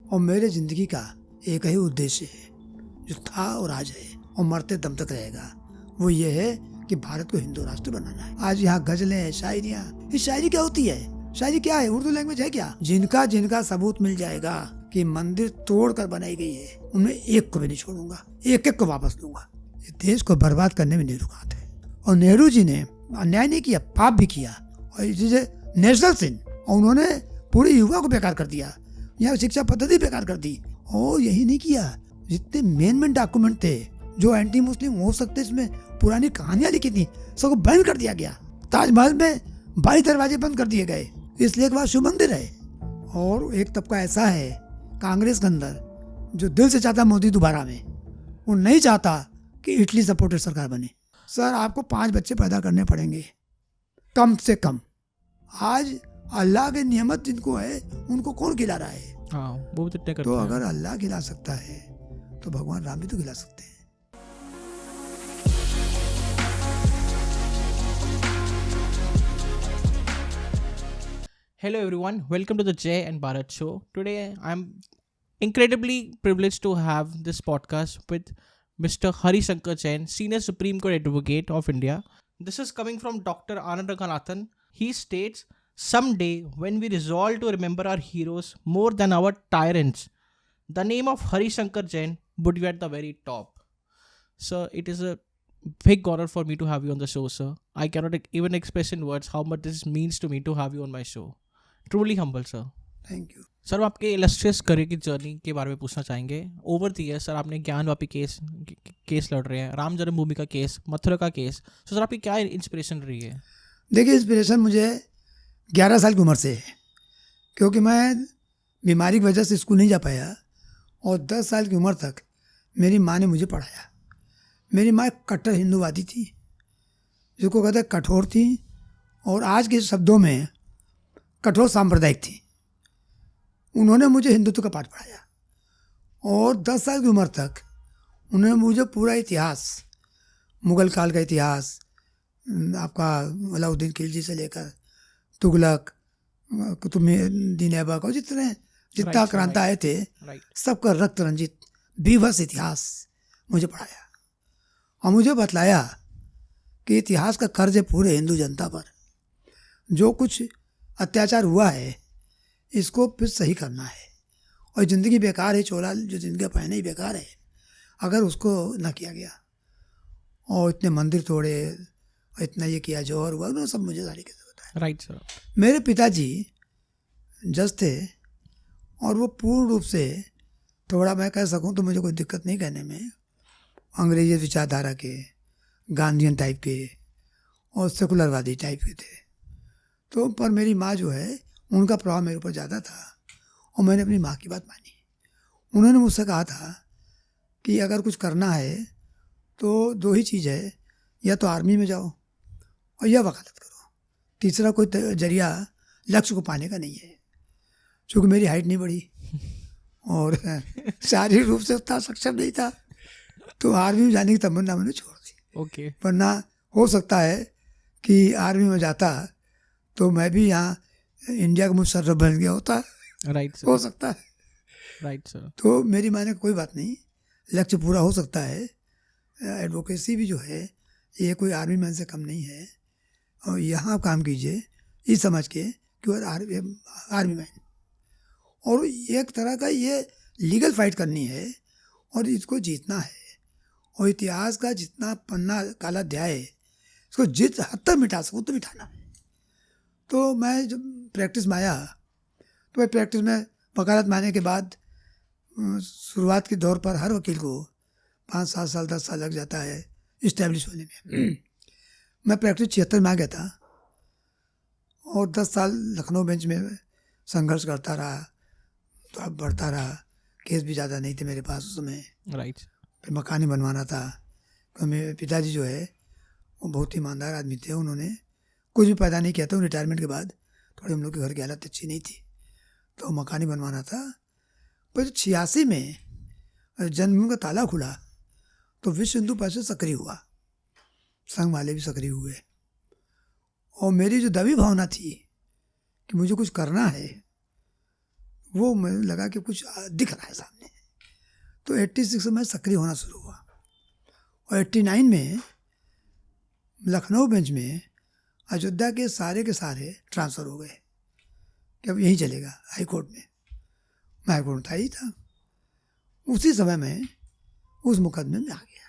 और मेरे ज़िंदगी का एक ही उद्देश्य है जो था और आज है और मरते दम तक रहेगा। वो ये है कि भारत को हिंदू राष्ट्र बनाना है। आज यहाँ गजलें, शायरियाँ, ये शायरी क्या होती है? शायरी क्या है? उर्दू लैंग्वेज है क्या? जिनका सबूत मिल जाएगा कि मंदिर तोड़कर बनाई गई है, उनमें एक को भी नहीं छोड़ूंगा, एक एक को वापस लूंगा। ये देश को बर्बाद करने में नेहरू का हाथ है। और नेहरू जी ने अन्याय नहीं किया, पाप भी किया, और इसे नेशनल सिन, और उन्होंने पूरी युवा को बेकार कर दिया, यहाँ शिक्षा पद्धति बेकार कर दी। और यही नहीं किया, जितने मेन डॉक्यूमेंट थे जो एंटी मुस्लिम हो सकते, इसमें पुरानी कहानियां लिखी थी, सबको बैन कर दिया गया। ताजमहल में 22 दरवाजे बंद कर दिए गए, इसलिए एक बार शिव मंदिर है। और एक तबका ऐसा है कांग्रेस के अंदर जो दिल से चाहता मोदी दोबारा में, वो नहीं चाहता कि इटली सपोर्टेड सरकार बने। सर, आपको 5 बच्चे पैदा करने पड़ेंगे कम से कम। आज अल्लाह के नियमत जिनको है उनको कौन खिला रहा है? हाँ, वो भी तो तो अगर अल्लाह खिला सकता है तो भगवान राम भी तो खिला सकते हैं। Hello everyone, welcome to the Jay and Bharat show. Today I'm incredibly privileged to have this podcast with Mr. Hari Shankar Jain, Senior Supreme Court Advocate of India. This is coming from Dr. Anand Ranganathan. He states, someday when we resolve to remember our heroes more than our tyrants, the name of Hari Shankar Jain would be at the very top. Sir, it is a big honor for me to have you on the show, sir. I cannot even express in words how much this means to me to have you on my show. Truly humble, sir. Thank you. Sir, आपके illustrious career की journey के बारे में पूछना चाहेंगे। Over the year sir आपने Gyanvapi case लड़ रहे हैं, राम जन्मभूमि का केस, मथुरा का केस। तो सर आपकी क्या इंस्पिरेशन रही है? देखिए, इंस्पिरेशन मुझे 11 साल की उम्र से है, क्योंकि मैं बीमारी की वजह से स्कूल नहीं जा पाया, और 10 साल की उम्र तक मेरी माँ ने मुझे पढ़ाया। मेरी माँ एक कट्टर हिंदूवादी थी, जिसको कहते हैं कठोर थी, और आज के शब्दों में कठोर सांप्रदायिक थी। उन्होंने मुझे हिंदुत्व का पाठ पढ़ाया, और 10 साल की उम्र तक उन्होंने मुझे पूरा इतिहास, मुग़ल काल का इतिहास, आपका अलाउद्दीन खिलजी से लेकर तुगलक, कुतुबुद्दीन ऐबक, और जितना आक्रांता आए थे, सबका रक्त रंजित बीभत्स इतिहास मुझे पढ़ाया, और मुझे बतलाया कि इतिहास का कर्ज है पूरे हिंदू जनता पर। जो कुछ अत्याचार हुआ है इसको फिर सही करना है, और ज़िंदगी बेकार है, चोला जो ज़िंदगी पहने ही बेकार है अगर उसको न किया गया। और इतने मंदिर तोड़े और इतना ये किया, जौहर हुआ, वो सब मुझे सारी कैसे होता है। Right sir. मेरे पिताजी जज थे, और वो पूर्ण रूप से, थोड़ा मैं कह सकूं तो मुझे कोई दिक्कत नहीं कहने में, अंग्रेजी विचारधारा के, गांधीयन टाइप के और सेकुलरवादी टाइप के थे। तो पर मेरी माँ जो है, उनका प्रभाव मेरे ऊपर ज़्यादा था, और मैंने अपनी माँ की बात मानी। उन्होंने मुझसे कहा था कि अगर कुछ करना है तो 2 ही चीज़ है, या तो आर्मी में जाओ और या वकालत करो, तीसरा कोई जरिया लक्ष्य को पाने का नहीं है। चूँकि मेरी हाइट नहीं बढ़ी और शारीरिक रूप से उतना सक्षम नहीं था, तो आर्मी में जाने की तमन्ना मैंने छोड़ दी। ओके। वरना हो सकता है कि आर्मी में जाता तो मैं भी यहाँ इंडिया का मुशर्रफ बन गया होता। Right sir. हो सकता है। Right sir. तो मेरी माने कोई बात नहीं, लक्ष्य पूरा हो सकता है। एडवोकेसी भी जो है ये कोई आर्मी मैन से कम नहीं है, और यहाँ आप काम कीजिए इस समझ के कि वो आर्मी मैन, और एक तरह का ये लीगल फाइट करनी है और इसको जीतना है। और इतिहास का जितना पन्ना काला अध्याय है, इसको जिस हद तक मिटा सकूँ तो मिटाना है। तो मैं जब प्रैक्टिस में आया, तो मैं प्रैक्टिस में वकालत में आने के बाद शुरुआत के दौर पर हर वकील को 5-7 साल 10 साल लग जाता है इस्टेब्लिश होने में। मैं प्रैक्टिस 76 में आ गया था, और 10 साल लखनऊ बेंच में संघर्ष करता रहा, तो अब बढ़ता रहा। केस भी ज़्यादा नहीं थे मेरे पास उस समय। राइट। फिर मकान ही बनवाना था, तो मेरे पिताजी जो है वो बहुत ही ईमानदार आदमी थे। उन्होंने कुछ भी पैदा नहीं किया था। रिटायरमेंट के बाद थोड़ी हम लोग के घर की हालत अच्छी नहीं थी, तो मकान ही बनवाना था। पर 86 में जन्म का ताला खुला तो विश्व हिंदू परिषद सक्रिय हुआ, संघ वाले भी सक्रिय हुए, और मेरी जो दबी भावना थी कि मुझे कुछ करना है, वो मुझे लगा कि कुछ दिख रहा है सामने। तो 86 में सक्रिय होना शुरू हुआ और 89 में लखनऊ बेंच में अयोध्या के सारे ट्रांसफ़र हो गए कि अब यहीं चलेगा हाई कोर्ट में। मैं हाई कोर्ट था ही था। उसी समय में उस मुकदमे में आ गया।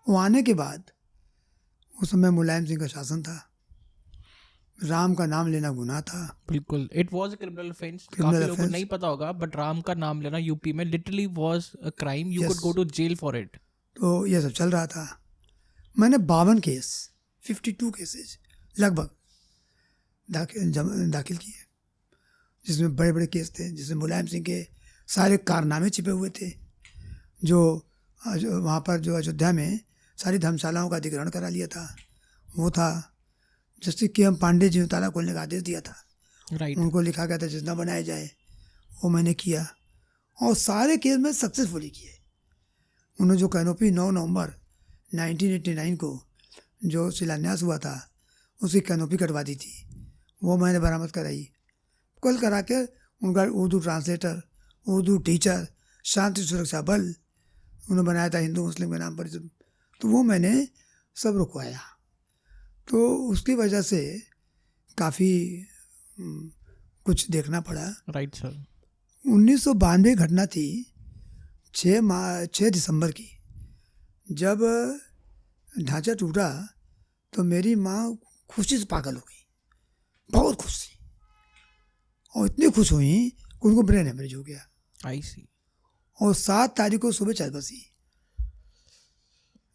वो आने के बाद उस समय मुलायम सिंह का शासन था, राम का नाम लेना गुनाह था। बिल्कुल, it was a criminal offence. काफी लोगों को नहीं पता होगा, बट राम का नाम लेना यूपी में literally was a crime. You could go to jail for it. तो ये सब चल रहा था। मैंने 52 केस, 52 केसेज लगभग दाखिल किए, जिसमें बड़े बड़े केस थे, जिसमें मुलायम सिंह के सारे कारनामे छिपे हुए थे। जो वहाँ पर जो अयोध्या में सारी धर्मशालाओं का अधिग्रहण करा लिया था, वो था। जस्टिस के एम पांडे जी ने ताला खोलने का आदेश दिया था, राइट। उनको लिखा गया था जितना बनाया जाए, वो मैंने किया और सारे केस में सक्सेसफुली किए। उन्होंने जो कैनोपी 9 नवंबर 1989 को जो शिलान्यास हुआ था, उसकी कैनोपी कटवा दी थी, वो मैंने बरामद कराई। कल करा के उनका उर्दू ट्रांसलेटर, उर्दू टीचर, शांति सुरक्षा बल उन्होंने बनाया था हिंदू मुस्लिम के नाम पर, तो वो मैंने सब रुकवाया। तो उसकी वजह से काफ़ी कुछ देखना पड़ा। Right sir. 1992 घटना थी 6 दिसंबर की, जब ढांचा टूटा तो मेरी माँ खुशी से पागल हो गई, बहुत खुश थी और इतनी खुश हुई कि उनको ब्रेन हेमरेज हो गया। आई सी। और 7 तारीख को सुबह चल बसी,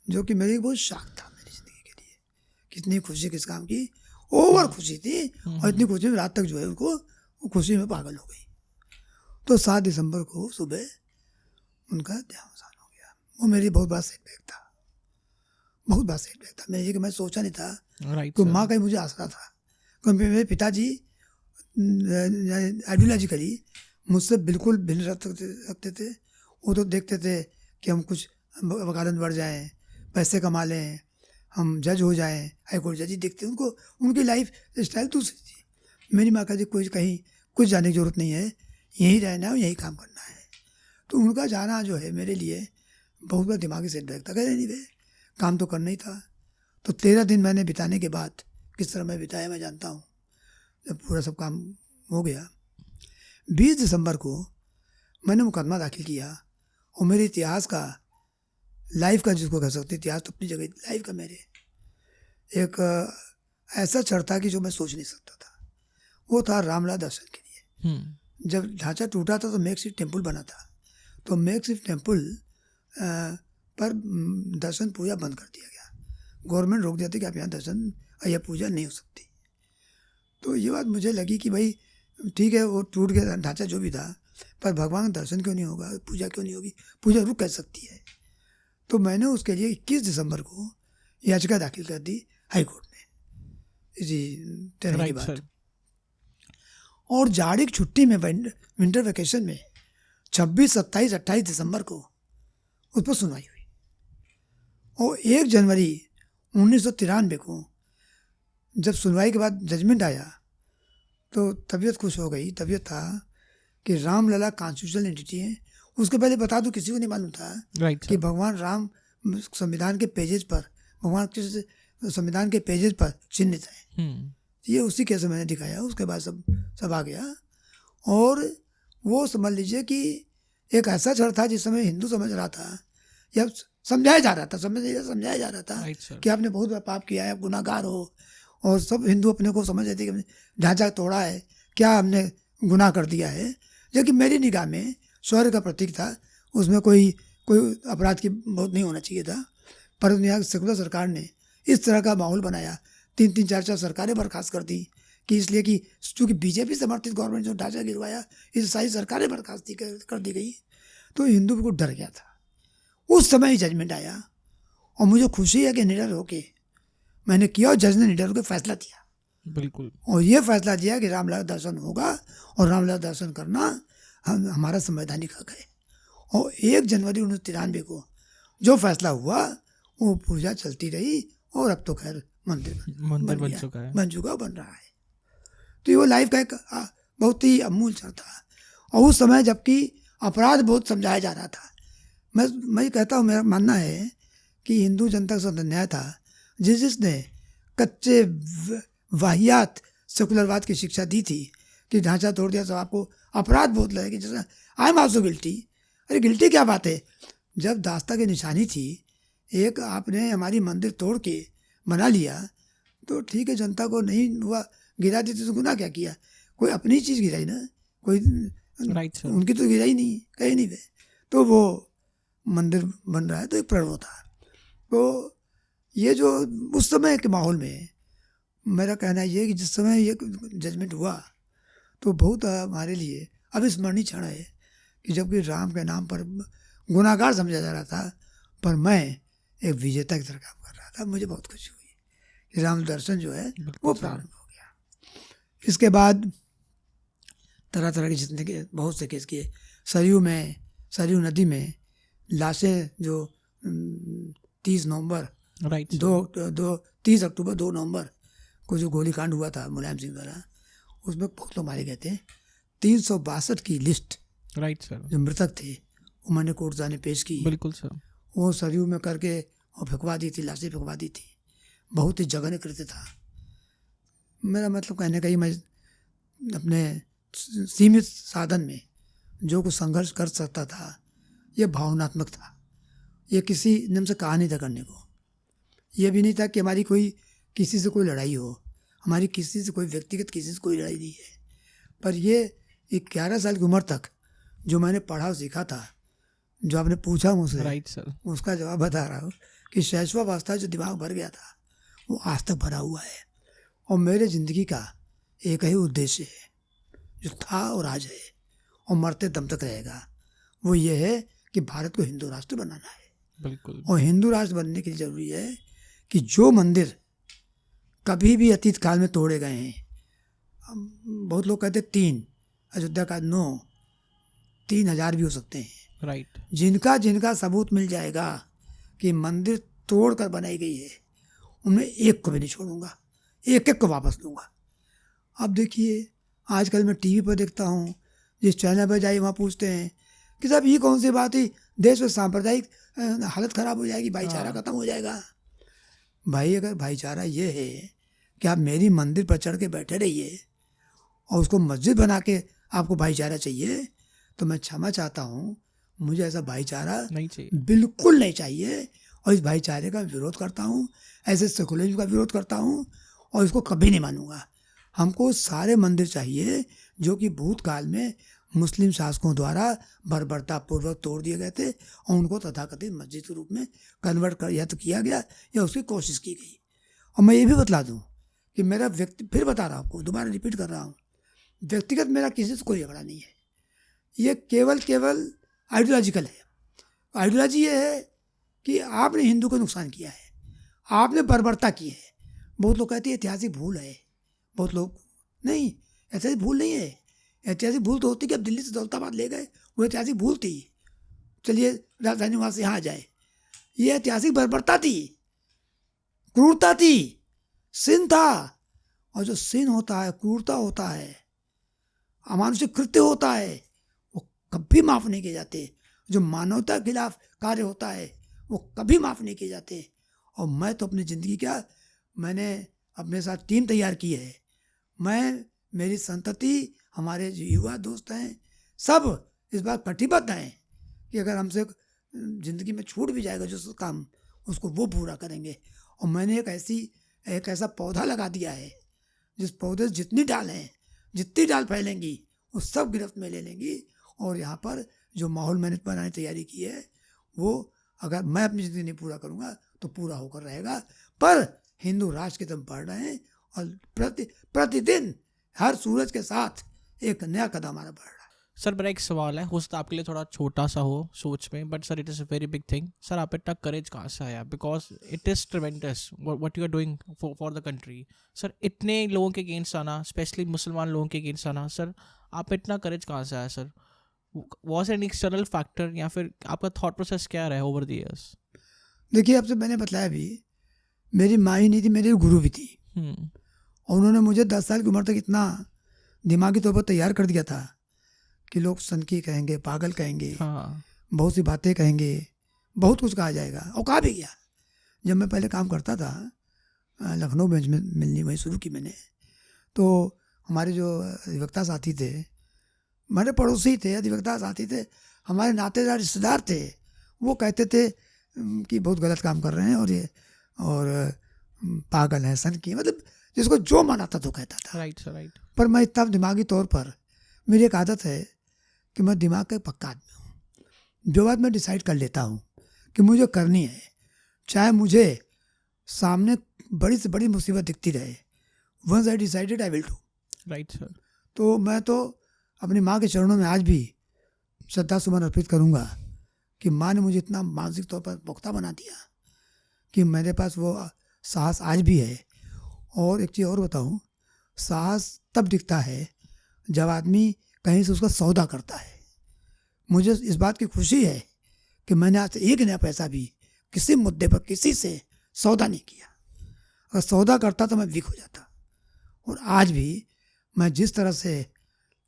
जो कि मेरी बहुत शॉक था मेरी ज़िंदगी के लिए। कितनी खुशी किस काम की, ओवर खुशी थी और इतनी खुशी में रात तक जो है उनको खुशी में पागल हो गई। तो 7 दिसंबर को सुबह उनका देहावसान हो गया। वो मेरी बहुत बड़ा सेटबैक था, बहुत बड़ा सेटबैक था मेरे, कि मैं सोचा नहीं था कि माँ का ही मुझे आसरा था। क्योंकि मेरे पिताजी आइडियोलॉजिकली मुझसे बिल्कुल भिन्न रखते थे। वो तो देखते थे कि हम कुछ वकालत बढ़ जाएं, पैसे कमा लें, हम जज हो जाएं, हाई कोर्ट जज ही देखते। उनको उनकी लाइफ स्टाइल दूसरी थी। मेरी माँ का जी कोई कहीं कुछ जाने की ज़रूरत नहीं है, यहीं रहना है और यहीं काम करना है। तो उनका जाना जो है मेरे लिए बहुत बड़ा दिमागी सेटबैक था। कह नहीं वे काम तो करना ही था। तो 13 दिन मैंने बिताने के बाद किस तरह मैं बिताया मैं जानता हूँ। जब पूरा सब काम हो गया, 20 दिसंबर को मैंने मुकदमा दाखिल किया और मेरे इतिहास का, लाइफ का जिसको कह सकते, इतिहास तो अपनी जगह, लाइफ का मेरे एक ऐसा क्षण था कि जो मैं सोच नहीं सकता था। वो था रामलला दर्शन के लिए। जब ढांचा टूटा था तो मेकशिफ्ट टेम्पल बना था, तो मेकशिफ्ट टेम्पल पर दर्शन पूजा बंद कर दिया गया। गवर्नमेंट रोक दिया था कि आप यहाँ दर्शन या पूजा नहीं हो सकती। तो ये बात मुझे लगी कि भाई ठीक है, वो टूट गया ढांचा जो भी था, पर भगवान का दर्शन क्यों नहीं होगा, पूजा क्यों नहीं होगी, पूजा रुक कैसे सकती है। तो मैंने उसके लिए 21 दिसंबर को याचिका दाखिल कर दी हाई कोर्ट में, इसी तरह की बात। और जाड़ी की छुट्टी में, विंटर वेकेशन में 26, 27, 28 दिसंबर को उस पर सुनवाई हुई। और 1 जनवरी 1993 को जब सुनवाई के बाद जजमेंट आया तो तबीयत खुश हो गई। तबीयत था कि रामलला कॉन्स्टिट्यूशनल एंटिटी है। उसके पहले बता दूं, किसी को नहीं मालूम था कि भगवान राम संविधान के पेजेस पर, भगवान के संविधान के पेजेस पर चिन्हित है। ये उसी केस में मैंने दिखाया। उसके बाद सब आ गया। और वो समझ लीजिए कि एक ऐसा क्षण था जिस समय हिंदू समझ रहा था या समझाया जा रहा था, समझाया जा रहा था कि आपने बहुत बड़ा पाप किया है, आप गुनाहगार हो। और सब हिंदू अपने को समझ रहे थे कि ढांचा तोड़ा है, क्या हमने गुनाह कर दिया है। जो कि मेरी निगाह में शौर्य का प्रतीक था, उसमें कोई अपराध की बहुत नहीं होना चाहिए था। परंतु यहाँ सेकुलर सरकार ने इस तरह का माहौल बनाया, 3-3, 4-4 सरकारें बर्खास्त कर दी कि इसलिए कि चूँकि बीजेपी समर्थित गवर्नमेंट जो ढांचा गिरवाया, इस सारी सरकारें बर्खास्त कर दी गई। तो हिंदू बिल्कुल डर गया था। उस समय ही जजमेंट आया और मुझे खुशी है कि निडर होके मैंने किया और जज ने निडर होकर फैसला दिया। बिल्कुल। और ये फैसला दिया कि रामलला दर्शन होगा और रामलला दर्शन करना हमारा संवैधानिक हक है। और 1 जनवरी 1993 को जो फैसला हुआ वो पूजा चलती रही और अब तो खैर मंदिर बन चुका, बन रहा है। तो ये वो लाइफ का एक बहुत ही अमूल क्षण था। और उस समय जबकि अपराध बहुत समझाया जा रहा था। मैं कहता हूँ, मेरा मानना है कि हिंदू जनता के साथ अन्याय था जिसने कच्चे वाहियात सेकुलरवाद की शिक्षा दी थी कि ढांचा तोड़ दिया तो आपको अपराध बहुत लगेगी, जैसे आई एम ऑल्सो गिल्टी। अरे गिल्टी क्या बात है, जब दास्ता की निशानी थी, एक आपने हमारी मंदिर तोड़ के बना लिया तो ठीक है, जनता को नहीं हुआ, गिरा दी तो गुनाह क्या किया? कोई अपनी चीज़ गिराई ना, कोई राइट सर। उनकी तो गिराई नहीं, कहीं नहीं। वे तो वो मंदिर बन रहा है तो एक प्रणव था। तो ये जो उस समय के माहौल में मेरा कहना ये है कि जिस समय ये जजमेंट हुआ तो बहुत हमारे लिए अविस्मरणीय क्षण है कि जबकि राम के नाम पर गुनाहगार समझा जा रहा था, पर मैं एक विजेता की तरह काम कर रहा था। मुझे बहुत खुशी हुई कि राम दर्शन जो है वो प्रारंभ हो गया। इसके बाद तरह तरह के जितने के बहुत से केस किए। सरयू नदी में लाशें जो 30 नवंबर राइट 30 अक्टूबर 2 नवंबर को जो गोलीकांड हुआ था मुलायम सिंह द्वारा, उसमें बहुत लोग मारे गए थे। 362 की लिस्ट, राइट सर, जो मृतक थे वो मैंने कोर्ट जाने पेश की। बिल्कुल सर। वो सरयू में करके और फेंकवा दी थी, लाशें फेंकवा दी थी। बहुत ही जघन्य कृत्य था। मेरा मतलब कहने का ही, मैं अपने सीमित साधन में जो कुछ संघर्ष कर सकता था ये भावनात्मक था। ये किसी नियम से कहा नहीं था करने को। ये भी नहीं था कि हमारी कोई किसी से कोई लड़ाई हो, हमारी किसी से कोई व्यक्तिगत किसी से कोई लड़ाई नहीं है। पर ये 11 साल की उम्र तक जो मैंने पढ़ा और सीखा था, जो आपने पूछा मुझसे, राइट सर, उसका जवाब बता रहा हूँ कि शैशवावस्था जो दिमाग भर गया था वो आज तक भरा हुआ है। और मेरे ज़िंदगी का एक ही उद्देश्य है जो था और आज है और मरते दम तक रहेगा। वो ये है कि भारत को हिंदू राष्ट्र बनाना है। बिल्कुल। और हिंदू राष्ट्र बनने के लिए ज़रूरी है कि जो मंदिर कभी भी अतीत काल में तोड़े गए हैं, बहुत लोग कहते 3, अयोध्या का 9, 3000 भी हो सकते हैं, राइट, जिनका सबूत मिल जाएगा कि मंदिर तोड़ कर बनाई गई है, उनमें एक को भी नहीं छोड़ूंगा, एक एक को वापस लूँगा। अब देखिए, आजकल मैं टीवी पर देखता हूँ, जिस चैनल पर जाइए वहाँ पूछते हैं कि साहब ये कौन सी बात है, देश में सांप्रदायिक हालत ख़राब हो जाएगी, भाईचारा ख़त्म हो जाएगा। भाई, अगर भाईचारा ये है कि आप मेरी मंदिर पर चढ़ के बैठे रहिए और उसको मस्जिद बना के आपको भाईचारा चाहिए, तो मैं क्षमा चाहता हूँ, मुझे ऐसा भाईचारा नहीं चाहिए, बिल्कुल नहीं चाहिए। और इस भाईचारे का विरोध करता हूँ, ऐसे सेकुलरिज्म का विरोध करता हूँ और इसको कभी नहीं मानूंगा। हमको सारे मंदिर चाहिए जो कि भूतकाल में मुस्लिम शासकों द्वारा बर्बरतापूर्वक तोड़ दिए गए थे और उनको तथाकथित मस्जिद के रूप में कन्वर्ट कर या तो किया गया या उसकी कोशिश की गई। और मैं ये भी बतला दूँ कि मेरा फिर बता रहा हूँ आपको, दोबारा रिपीट कर रहा हूँ, व्यक्तिगत मेरा किसी से कोई झगड़ा नहीं है। ये केवल आइडियोलॉजिकल है। आइडियोलॉजी ये है कि आपने हिंदू को नुकसान किया है, आपने बर्बरता की है। बहुत लोग कहते हैं ऐतिहासिक भूल है, बहुत लोग नहीं, ऐतिहासिक भूल नहीं है। ऐतिहासिक भूल तो होती कि अब दिल्ली से दौलताबाद ले गए, वो ऐतिहासिक भूल थी। चलिए राजधानी वहाँ से यहाँ आ जाए, ये ऐतिहासिक बर्बरता थी, क्रूरता थी, सिन था। और जो सिन होता है, क्रूरता होता है, अमानुषिक कृत्य होता है, वो कभी माफ़ नहीं किए जाते। जो मानवता के खिलाफ कार्य होता है वो कभी माफ़ नहीं किए जाते। और मैं तो अपनी ज़िंदगी क्या, मैंने अपने साथ टीम तैयार की है। मैं, मेरी संतति, हमारे जो युवा दोस्त हैं, सब इस बात प्रतिबद्ध हैं कि अगर हमसे ज़िंदगी में छूट भी जाएगा जो काम, उसको वो पूरा करेंगे। और मैंने एक ऐसा पौधा लगा दिया है जिस पौधे से जितनी डाल हैं, जितनी डाल फैलेंगी वो सब गिरफ्त में ले लेंगी। और यहाँ पर जो माहौल मैंने बनाने की तैयारी की है, वो अगर मैं अपनी ज़िंदगी नहीं पूरा करूँगा तो पूरा होकर रहेगा। पर हिंदू राष्ट्र की तरफ बढ़ रहे हैं और प्रतिदिन हर सूरज के साथ एक नया कदम हमारा बढ़ रहा है। सर मेरा एक सवाल है, हो सकता है आपके लिए थोड़ा छोटा सा हो सोच में, but sir it is a very big thing. Sir आप इतना करेज कहाँ से आया, because it is tremendous what you are doing for the country. Sir इतने लोगों के अगेंस्ट आना, स्पेशली मुसलमान लोगों के अगेंस्ट आना, सर आप इतना करेज कहाँ से आया sir? Was an external factor या फिर आपका थॉट प्रोसेस क्या रहा है ओवर द ईयर्स? देखिए, आपसे मैंने बताया भी, मेरी माँ ही नहीं थी, मेरी गुरु भी थी। और उन्होंने मुझे 10 साल की उम्र तक इतना दिमागी तौर पर तैयार कर दिया था कि लोग सनकी कहेंगे, पागल कहेंगे, हाँ बहुत सी बातें कहेंगे, बहुत कुछ कहा जाएगा, और कहा भी गया। जब मैं पहले काम करता था लखनऊ में मिलनी वहीं शुरू की मैंने, तो हमारे जो अधिवक्ता साथी थे, हमारे पड़ोसी थे, अधिवक्ता साथी थे, हमारे नातेदार रिश्तेदार थे, वो कहते थे कि बहुत गलत काम कर रहे हैं और ये और पागल है, सनकी, मतलब जिसको जो मन आता तो कहता था। Right sir, right. पर मैं इतना दिमागी तौर पर, मेरी एक आदत है कि मैं दिमाग का पक्का आदमी हूँ। जो बात मैं डिसाइड कर लेता हूँ कि मुझे करनी है, चाहे मुझे सामने बड़ी से बड़ी मुसीबत दिखती रहे, once I decided I will do. Right sir. तो मैं तो अपनी माँ के चरणों में आज भी श्रद्धा सुमन अर्पित करूँगा कि माँ ने मुझे इतना मानसिक तौर पर पुख्ता बना दिया कि मेरे पास वो साहस आज भी है। और एक चीज़ और बताऊँ, साहस तब दिखता है जब आदमी कहीं से उसका सौदा करता है। मुझे इस बात की खुशी है कि मैंने आज एक नया पैसा भी किसी मुद्दे पर किसी से सौदा नहीं किया। अगर सौदा करता तो मैं वीक हो जाता। और आज भी मैं जिस तरह से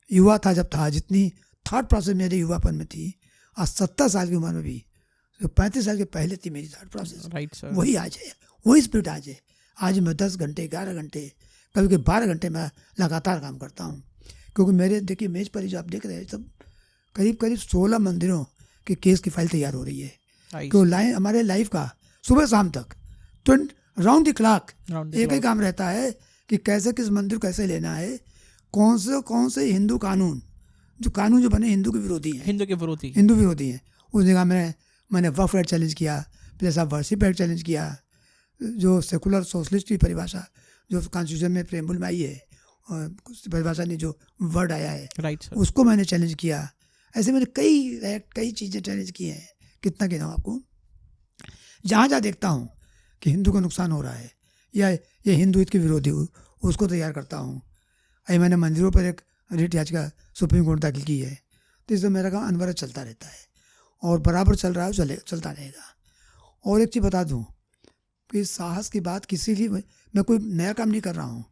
युवा था जब था, जितनी थॉट प्रोसेस मेरे युवापन में थी, आज 70 साल की उम्र में भी जो 35 साल के पहले थी मेरी थॉट प्रोसेस, राइट सर। वही आज है, वही स्पिरिट आज है। आज मैं 10 घंटे 11 घंटे कभी कभी 12 घंटे मैं लगातार काम करता हूँ, क्योंकि मेरे देखिए मेज पर ही जो आप देख रहे हैं सब करीब करीब 16 मंदिरों के केस की फाइल तैयार हो रही है। तो लाइन हमारे लाइफ का सुबह शाम तक राउंड द क्लॉक एक ही काम रहता है कि कैसे किस मंदिर कैसे लेना है, कौन से हिंदू कानून जो बने हिंदू के विरोधी हैं, हिंदू विरोधी हैं, उस जगह मैंने वक्फ एक्ट चैलेंज किया, place of worship act challenge किया, जो सेकुलर सोशलिस्ट की परिभाषा जो कॉन्स्टिट्यूशन में प्रेम्बुल में आई है, और परिभाषा ने जो वर्ड आया है, राइट सर, उसको मैंने चैलेंज किया। ऐसे मैंने कई चीज़ें चैलेंज की हैं। कितना गिनाऊं आपको। जहाँ देखता हूँ कि हिंदू को नुकसान हो रहा है या ये हिंदू हित के विरोधी उसको तैयार करता हूँ। अभी मैंने मंदिरों पर एक रिट याचिका सुप्रीम कोर्ट दाखिल की है। तो इससे मेरा काम अनवरत चलता रहता है और बराबर चल रहा है, चलता रहेगा। और एक चीज़ बता दूँ कि साहस की बात किसी लिए मैं कोई नया काम नहीं कर रहा हूँ।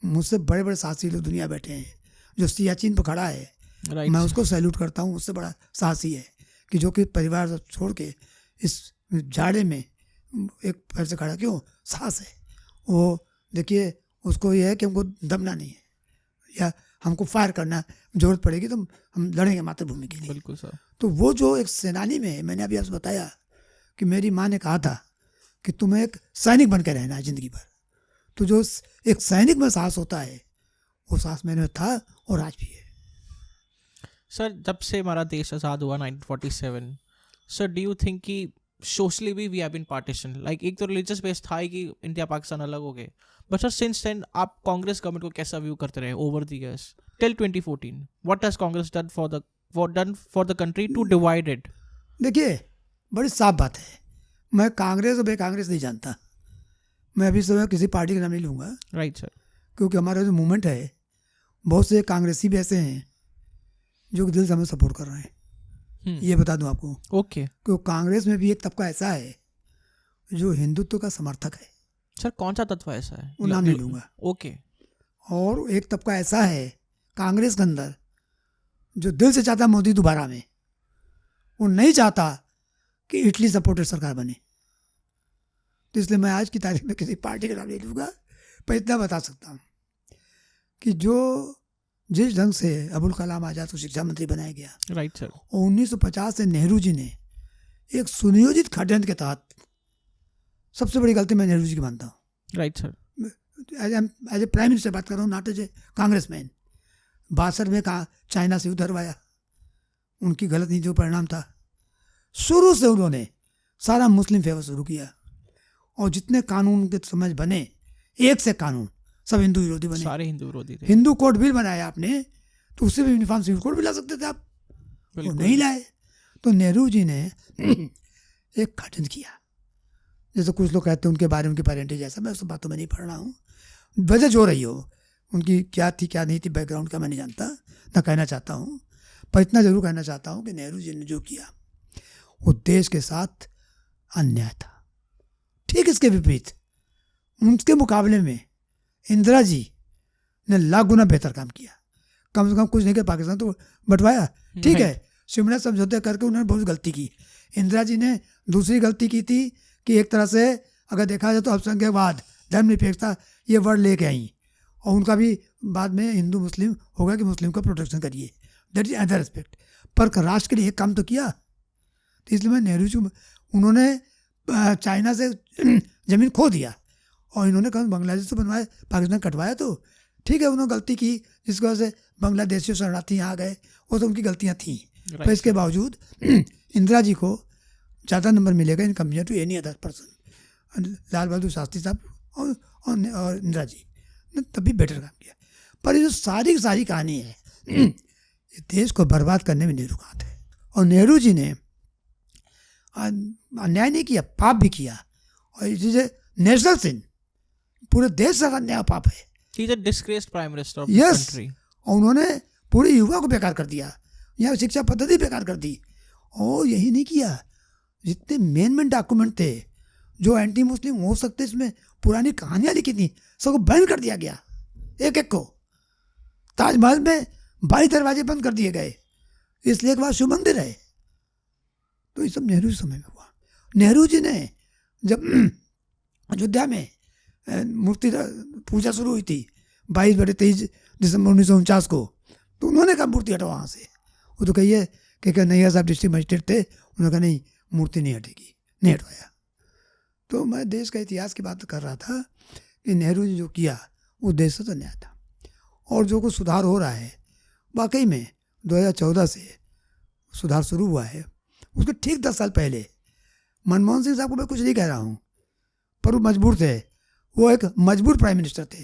मुझसे बड़े बड़े साहसी लोग दुनिया बैठे हैं। जो सियाचिन पर खड़ा है, मैं उसको सैल्यूट करता हूँ। उससे बड़ा साहसी है कि जो कि परिवार छोड़ के इस जाड़े में एक पैर से खड़ा, क्यों साहस है वो। देखिए उसको ये है कि हमको दबना नहीं है या हमको फायर करना, जरूरत पड़ेगी तो हम लड़ेंगे मातृभूमि के लिए। बिल्कुल सर। तो वो जो एक सेनानी में है, मैंने अभी आपसे बताया कि मेरी माँ ने कहा था कि तुम्हें एक सैनिक बन के रहना है जिंदगी भर। तो जो एक सैनिक में साहस होता है, वो साहस मेरे में था और आज भी है। सर जब से हमारा देश आज़ाद हुआ 1947, सर डू यू थिंक कि सोशली भी we have been partition, like एक तो रिलीजियस बेस था ही कि इंडिया पाकिस्तान अलग हो गए, बट सर सिंस देन आप कांग्रेस गवर्नमेंट को कैसा व्यू करते रहे over the years till 2014? What has Congress done for the country to divide it? देखिए बड़ी साफ बात है, मैं कांग्रेस और बेकांग्रेस नहीं जानता। मैं अभी समय किसी पार्टी का नाम नहीं लूँगा। Right sir. क्योंकि हमारा जो मूवमेंट है, बहुत से कांग्रेसी भी ऐसे हैं जो दिल से हमें सपोर्ट कर रहे हैं। ये बता दूं आपको। ओके। क्योंकि कांग्रेस में भी एक तबका ऐसा है जो हिंदुत्व का समर्थक है। सर कौन सा तत्व ऐसा है? वो नाम नहीं लूँगा। ओके। और एक तबका ऐसा है कांग्रेस के अंदर जो दिल से चाहता मोदी दोबारा में, वो नहीं चाहता कि इटली सपोर्टेड सरकार बने। तो इसलिए मैं आज की तारीख में किसी पार्टी का नाम नहीं लूँगा, पर इतना बता सकता हूँ कि जिस ढंग से अबुल कलाम आज़ाद को शिक्षा मंत्री बनाया गया, राइट सर, और 1950 से नेहरू जी ने एक सुनियोजित षड्यंत्र के तहत, सबसे बड़ी गलती मैं नेहरू जी की मानता हूँ। Right sir. As a prime minister बात कर रहा हूँ, नॉट एज ए कांग्रेसमैन। 62 में कहा चाइना से युद्ध हरवाया, उनकी गलत नीति का परिणाम था। शुरू से उन्होंने सारा मुस्लिम फेवर शुरू किया, और जितने कानून के समझ बने, एक से कानून सब हिंदू विरोधी बने, सारे हिंदू विरोधी थे। हिंदू कोड बिल बनाया आपने, तो उससे भी यूनिफॉर्म सिविल कोड भी ला सकते थे आप, वो नहीं लाए। तो नेहरू जी ने एक षड्यंत्र किया। जैसे कुछ लोग कहते हैं उनके बारे में, उनकी पेरेंटेज ऐसा, मैं उस बातों में नहीं पढ़ रहा हूँ। वजह जो रही हो, उनकी क्या थी क्या नहीं थी, बैकग्राउंड का मैं नहीं जानता, ना कहना चाहता हूँ। पर इतना जरूर कहना चाहता हूँ कि नेहरू जी ने जो किया वो देश के साथ अन्याय था। ठीक इसके विपरीत उनके मुकाबले में इंदिरा जी ने लाख गुना बेहतर काम किया। कम से कम कुछ नहीं किया, पाकिस्तान तो बंटवाया, ठीक है, Right. शिमला समझौते करके उन्होंने बहुत गलती की। इंदिरा जी ने दूसरी गलती की थी कि एक तरह से अगर देखा जाए तो अल्पसंख्यकवाद, धर्मनिरपेक्षता, ये वर्ड लेके आई, और उनका भी बाद में हिंदू मुस्लिम होगा कि मुस्लिम का प्रोटेक्शन करिए, दैट इज अदर एस्पेक्ट। पर राष्ट्र के लिए एक काम तो किया। तो इसलिए मैं नेहरू जी, उन्होंने चाइना से ज़मीन खो दिया और इन्होंने कहा बांग्लादेश से बनवाए, पाकिस्तान कटवाया, तो ठीक है, उन्होंने गलती की जिसकी वजह से बांग्लादेशी शरणार्थी यहाँ आ गए, वो तो उनकी गलतियाँ थीं। पर इसके बावजूद इंदिरा जी को ज़्यादा नंबर मिलेगा in compare to any other person. Lal Bahadur Shastri साहब और इंदिरा जी ने तभी बेटर काम किया। पर ये जो सारी की सारी कहानी है, ये देश को बर्बाद करने में नेहरू का हाथ है। और नेहरू जी ने अन्याय नहीं किया, पाप भी किया, और ये चीज़ें नेशनल सिन, पूरे देश का अन्याय पाप है। He's a disgraced prime minister of the yes, country. और उन्होंने पूरी युवा को बेकार कर दिया, यहाँ शिक्षा पद्धति बेकार कर दी। और यही नहीं किया, जितने मेन डॉक्यूमेंट थे जो एंटी मुस्लिम हो सकते, इसमें पुरानी कहानियाँ लिखी थी, सबको बंद कर दिया गया, एक एक को। ताजमहल में 22 दरवाजे बंद कर दिए गए, इसलिए एक बार शिव मंदिर है। तो ये सब नेहरू जी समय में हुआ। नेहरू जी ने जब अयोध्या में मूर्ति पूजा शुरू हुई थी 22/23 दिसंबर 1949 को, तो उन्होंने कहा मूर्ति हटाओ वहाँ से। वो तो कहिए कि नैया साहब डिस्ट्रिक्ट मजिस्ट्रेट थे, उन्होंने कहा नहीं, मूर्ति नहीं हटेगी, नहीं हटवाया। तो मैं देश का इतिहास की बात कर रहा था कि नेहरू जी जो किया वो देश से तो न्याय था। और जो कुछ सुधार हो रहा है, वाकई में 2014 से सुधार शुरू हुआ है। उसके ठीक 10 साल पहले मनमोहन सिंह साहब को मैं कुछ नहीं कह रहा हूँ, पर वो मजबूर थे, वो एक मजबूर प्राइम मिनिस्टर थे।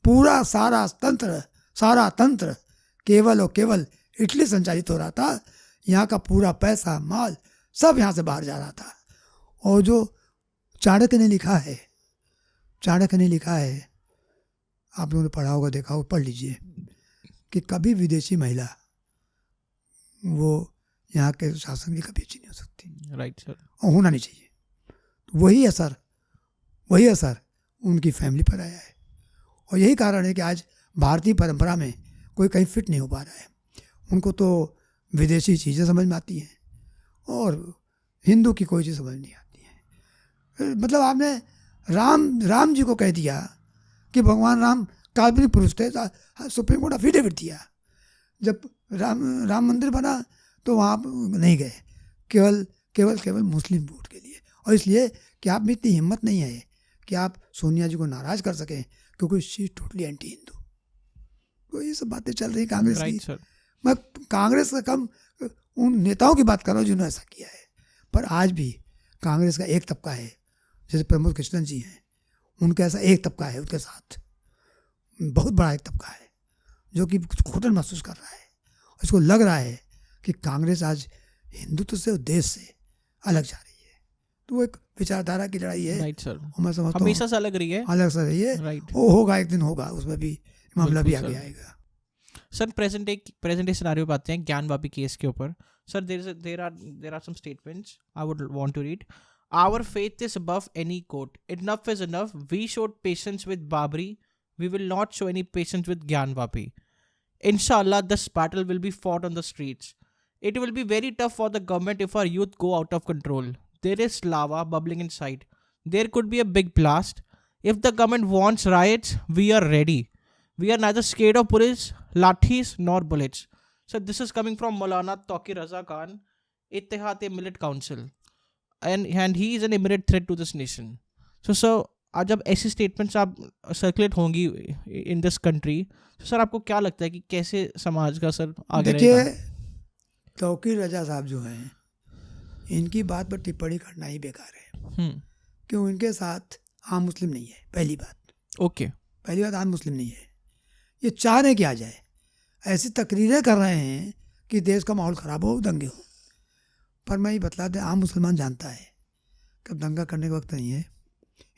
पूरा सारा तंत्र केवल और केवल इटली संचालित हो रहा था। यहाँ का पूरा पैसा माल सब यहाँ से बाहर जा रहा था। और जो चाणक्य ने लिखा है, आप लोगों ने पढ़ा होगा, देखा होगा, पढ़ लीजिए, कि कभी विदेशी महिला वो यहाँ के शासन की कभी अच्छी नहीं हो सकती, राइट सर, और होना नहीं चाहिए। वही असर उनकी फैमिली पर आया है। और यही कारण है कि आज भारतीय परंपरा में कोई कहीं फिट नहीं हो पा रहा है। उनको तो विदेशी चीज़ें समझ में आती हैं और हिंदू की कोई चीज़ समझ नहीं आती है। मतलब आपने राम जी को कह दिया कि भगवान राम काल्पनिक पुरुष थे, सुप्रीम कोर्ट अफिडेविट दिया। जब राम मंदिर बना तो वहाँ नहीं गए, केवल मुस्लिम वोट के लिए। और इसलिए कि आप में इतनी हिम्मत नहीं है कि आप सोनिया जी को नाराज़ कर सकें, क्योंकि शी टोटली एंटी हिंदू। तो ये सब बातें चल रही कांग्रेस की। मैं कांग्रेस का कम उन नेताओं की बात कर रहा हूँ जिन्होंने ऐसा किया है। पर आज भी कांग्रेस का एक तबका है, जैसे प्रमोद कृष्णन जी हैं, उनका ऐसा एक तबका है, उनके साथ बहुत बड़ा एक तबका है जो कि घुटन महसूस कर रहा है। इसको लग रहा है कि कांग्रेस आज हिंदुत्व से और देश से अलग जा रही है। तो वो एक विचारधारा की लड़ाई है। राइट सर, मैं समझता हूँ हमेशा से अलग रही है, अलग से रही है। राइट, वो होगा, एक दिन होगा, उसमें भी मामला भी आगे आएगा। सर प्रेजेंट डे सिनेरियो पे आते हैं, ज्ञानवापी केस के ऊपर। Sir there are some statements I would want to read. Our faith is above any court. Enough is enough. We showed patience with Babri. We will not show any patience with Gyanvapi. Inshallah, this battle will be fought on the streets. It will be very tough for the government if our youth go out of control. There is lava bubbling inside. There could be a big blast. If the government wants riots, we are ready. We are neither scared of police, lathis, nor bullets. So this is coming from Maulana Taqi Raza Khan, Ittihad-e-Millet Council. And he is an immediate threat to this nation. So sir, आज जब ऐसी statements आप circulate होंगी in this country, तो sir आपको क्या लगता है कि कैसे समाज का सर आगे रहेगा? देखिए, तौकीर रजा साहब जो हैं, इनकी बात पर टिप्पणी करना ही बेकार है। क्यों? इनके साथ आम मुस्लिम नहीं है, पहली बात। ओके, पहली बात, आम मुस्लिम नहीं है। ये चाह रहे कि आ जाए, ऐसी तकरीरें कर रहे हैं कि देश का माहौल ख़राब हो, दंगे हो। पर मैं ये बतला दें, आम मुसलमान जानता है कि दंगा करने का वक्त नहीं है,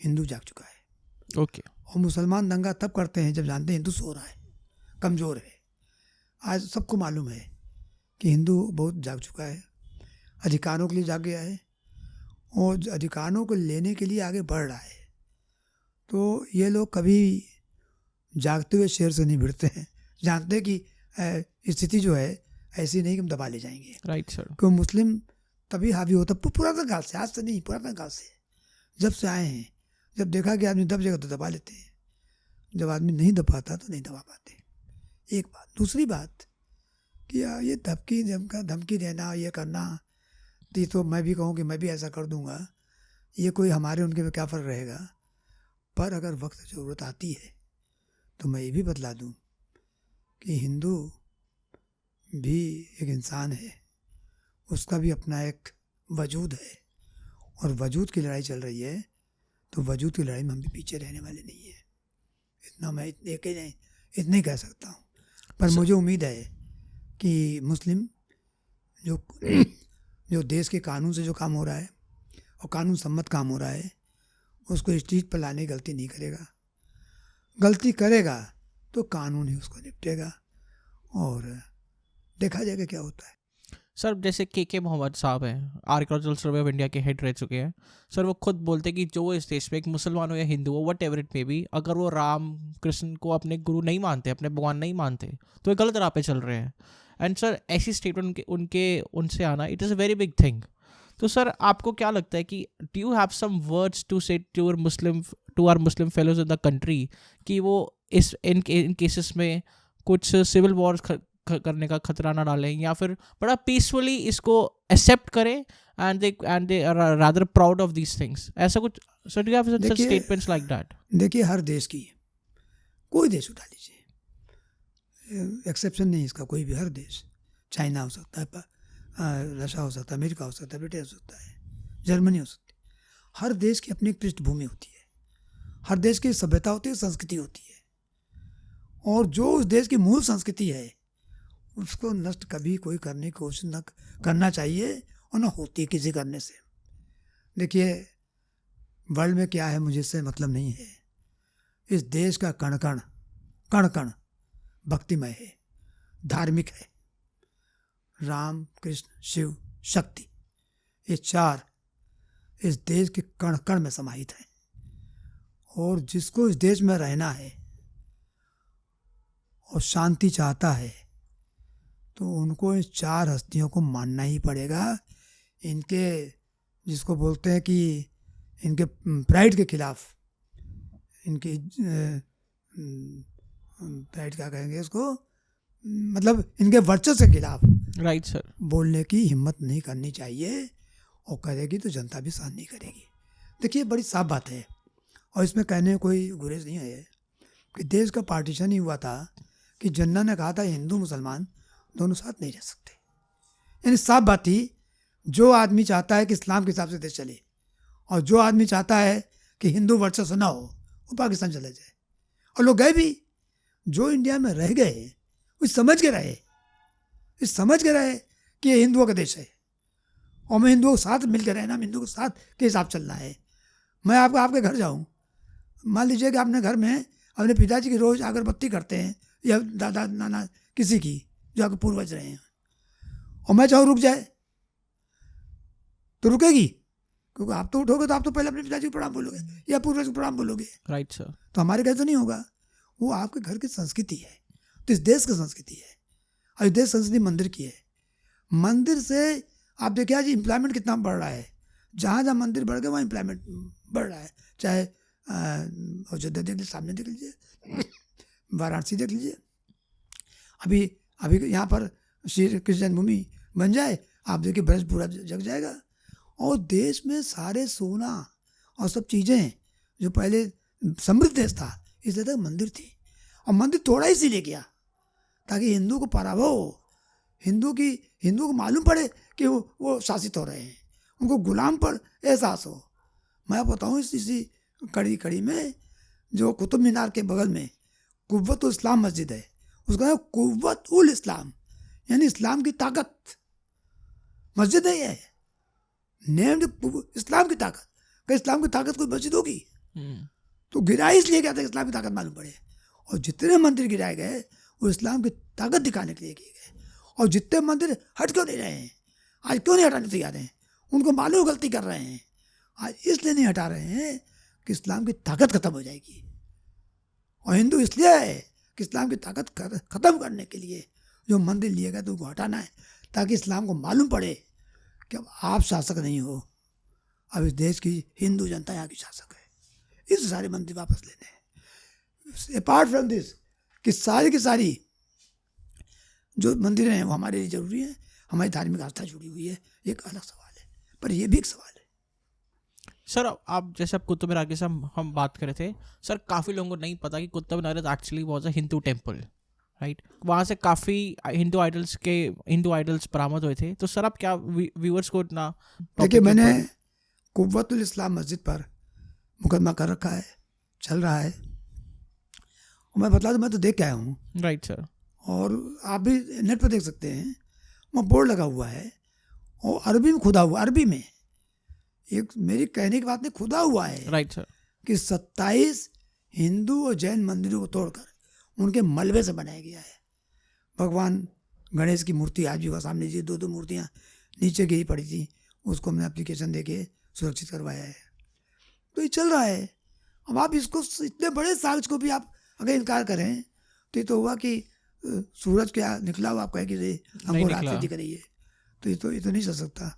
हिंदू जाग चुका है। ओके, और मुसलमान दंगा तब करते हैं जब जानते हैं हिंदू सो रहा है, कमज़ोर है। आज सबको मालूम है कि हिंदू बहुत जाग चुका है, अधिकारों के लिए जाग गया है और अधिकारों को लेने के लिए आगे बढ़ रहा है। तो ये लोग कभी जागते हुए शेर से नहीं भिड़ते हैं, जानते हैं कि स्थिति जो है ऐसी नहीं कि हम दबा ले जाएंगे। Right sir. क्यों मुस्लिम तभी हावी होता पुरातन काल से, आज से नहीं, पुरातन काल से जब से आए हैं। जब देखा कि आदमी दब जाएगा तो दबा लेते हैं, जब आदमी नहीं दबाता तो नहीं दबा पाते। एक बात। दूसरी बात कि ये धमकी देना, ये करना, तो मैं भी कहूँ कि मैं भी ऐसा कर दूंगा, ये कोई हमारे उनके में क्या फ़र्क रहेगा। पर अगर वक्त ज़रूरत आती है तो मैं ये भी बतला दूं कि हिंदू भी एक इंसान है, उसका भी अपना एक वजूद है, और वजूद की लड़ाई चल रही है, तो वजूद की लड़ाई में हम भी पीछे रहने वाले नहीं है। इतना मैं इतना ही कह सकता हूँ। पर मुझे उम्मीद है कि मुस्लिम जो देश के कानून से जो काम हो रहा है और कानून सम्मत काम हो रहा है, उसको स्ट्रीट पर लाने की गलती नहीं करेगा। गलती करेगा तो कानून ही उसको निपटेगा और देखा जाएगा क्या होता है। सर जैसे के मोहम्मद साहब हैं, आर्कियोलॉजिकल सर्वे ऑफ इंडिया के हेड रह चुके हैं सर, वो खुद बोलते हैं कि जो इस देश में एक मुसलमान हो या हिंदू हो, what ever it may be, अगर वो राम कृष्ण को अपने गुरु नहीं मानते, अपने भगवान नहीं मानते, तो वो गलत राह पे चल रहे हैं। एंड सर ऐसी स्टेटमेंट उनसे आना, it is a very big thing. तो सर आपको क्या लगता है कि do you have some words to say to our Muslim fellows in the country कि वो इन केसेस में कुछ सिविल वॉर्स करने का खतरा ना डालें, या फिर बड़ा पीसफुली इसको एक्सेप्ट करें and they are rather proud of these things, ऐसा कुछ? So do you have such statements like that? देखिए, हर देश की, कोई देश उठा लीजिए, एक्सेप्शन नहीं इसका, कोई भी, हर देश, चाइना हो सकता है, रशिया हो सकता है, अमेरिका हो सकता है, ब्रिटेन हो सकता है, जर्मनी हो सकती है। हर देश की अपनी एक पृष्ठभूमि होती है, हर देश की सभ्यता होती है, संस्कृति होती है, और जो उस देश की मूल संस्कृति है उसको नष्ट कभी कोई करने की कोशिश न करना चाहिए, और न होती है किसी करने से। देखिए, वर्ल्ड में क्या है मुझे इससे मतलब नहीं है। इस देश का कण कण भक्तिमय है, धार्मिक है। राम, कृष्ण, शिव, शक्ति, ये चार इस देश के कण कण में समाहित हैं, और जिसको इस देश में रहना है और शांति चाहता है तो उनको इस चार हस्तियों को मानना ही पड़ेगा। इनके, जिसको बोलते हैं कि इनके प्राइड के खिलाफ, इनकी प्राइड क्या कहेंगे इसको, मतलब इनके वर्चस्व के खिलाफ, राइट सर, बोलने की हिम्मत नहीं करनी चाहिए, और करेगी तो जनता भी सहन नहीं करेगी। देखिए, बड़ी साफ बात है, और इसमें कहने में कोई गुरेज नहीं है कि देश का पार्टीशन ही हुआ था कि जिन्ना ने कहा था हिंदू मुसलमान दोनों साथ नहीं रह सकते। यानी साफ बात थी, जो आदमी चाहता है कि इस्लाम के हिसाब से देश चले, और जो आदमी चाहता है कि हिंदू वर्चस्व ना हो, वो पाकिस्तान चले जाए। और लोग गए भी, जो इंडिया में रह गए वो समझ के रहे कि ये हिंदुओं का देश है, और मैं हिंदुओं के साथ मिलकर रहना, हिंदुओं के साथ के हिसाब चलना है। मैं आपके घर जाऊँ, मान लीजिए कि अपने घर में अपने पिताजी की रोज़ अगरबत्ती करते हैं, या दादा नाना किसी की जो आपके पूर्वज रहे हैं, और मैं चाहूँ रुक जाए तो रुकेगी, क्योंकि आप तो उठोगे तो आप तो पहले अपने पिताजी को प्रणाम बोलोगे या पूर्वज को प्रणाम बोलोगे। Right sir. तो हमारे घर तो नहीं होगा, वो आपके घर की संस्कृति है, तो इस देश की संस्कृति है, और इस देश संस्कृति मंदिर की है। मंदिर से आप देखिए आज एम्प्लॉयमेंट कितना बढ़ रहा है, जहाँ जहाँ मंदिर बढ़ गए वहाँ एम्प्लॉयमेंट बढ़ रहा है। चाहे अयोध्या देख लीजिए, सामने देख लीजिए, वाराणसी देख लीजिए, अभी यहाँ पर श्री कृष्ण जन्मभूमि बन जाए, आप देखिए ब्रज पूरा जग जाएगा। और देश में सारे सोना और सब चीज़ें, जो पहले समृद्ध देश था, इसलिए तक मंदिर थी, और मंदिर थोड़ा ही सी ले गया ताकि हिंदू को पराभव हो, हिंदू को मालूम पड़े कि वो शासित हो रहे हैं, उनको गुलाम पर एहसास हो। मैं बताऊँ, इसी कड़ी में जो कुतुब मीनार के बगल में कुव्वत उल इस्लाम मस्जिद है, उसका नाम कुव्वत उल इस्लाम, यानी इस्लाम की ताकत। मस्जिद नहीं है, नेम्ड इस्लाम की ताकत। क्या इस्लाम की ताकत कोई मस्जिद होगी? तो गिराई इसलिए क्या था, इस्लाम की ताकत मालूम पड़े। और जितने मंदिर गिराए गए वो इस्लाम की ताकत दिखाने के लिए किए गए। और जितने मंदिर हट क्यों नहीं रहे हैं, आज क्यों नहीं हटाने तैयार हैं? उनको मालूम गलती कर रहे हैं, आज इसलिए नहीं हटा रहे हैं कि इस्लाम की ताकत खत्म हो जाएगी। और हिंदू इसलिए है कि इस्लाम की ताकत खत्म करने के लिए जो मंदिर लिया गया तो उनको हटाना है, ताकि इस्लाम को मालूम पड़े कि अब आप शासक नहीं हो, अब इस देश की हिंदू जनता यहाँ की शासक है। इस सारे मंदिर वापस लेने हैं। अपार्ट फ्रॉम दिस कि सारी की सारी जो मंदिर हैं वो हमारे लिए ज़रूरी हैं, हमारी धार्मिक आस्था जुड़ी हुई है, एक अलग सवाल है, पर ये भी एक सवाल है। सर आप जैसे आप कुतुब मीनार की हम बात कर रहे थे सर, काफ़ी लोगों को नहीं पता कि Qutub Minar actually was a Hindu temple, right? वहाँ से काफ़ी हिंदू आइडल्स बरामद हुए थे। तो सर आप क्या व्यूअर्स को इतना देखिए, मैंने कुव्वतुल इस्लाम मस्जिद पर मुकदमा कर रखा है, चल रहा है, और मैं बता दूं, मैं तो देख के आया हूँ। Right sir. और आप भी नेट पर देख सकते हैं, वहाँ बोर्ड लगा हुआ है और अरबी में खुदा हुआ, अरबी में, एक मेरी कहने की बात नहीं, खुदा हुआ है। Right sir. कि 27 हिंदू और जैन मंदिरों को तोड़कर उनके मलबे से बनाया गया है। भगवान गणेश की मूर्ति आज भी वहाँ सामने जी, 2 मूर्तियाँ नीचे गिरी पड़ी थी, उसको हमने एप्लीकेशन देके सुरक्षित करवाया है। तो ये चल रहा है। अब आप इसको, इतने बड़े साक्ष्य को भी आप अगर इनकार करें तो ये तो हुआ कि सूरज क्या निकला हुआ, आप कहें कि हमको रात से दिख रही है, तो ये तो नहीं चल सकता।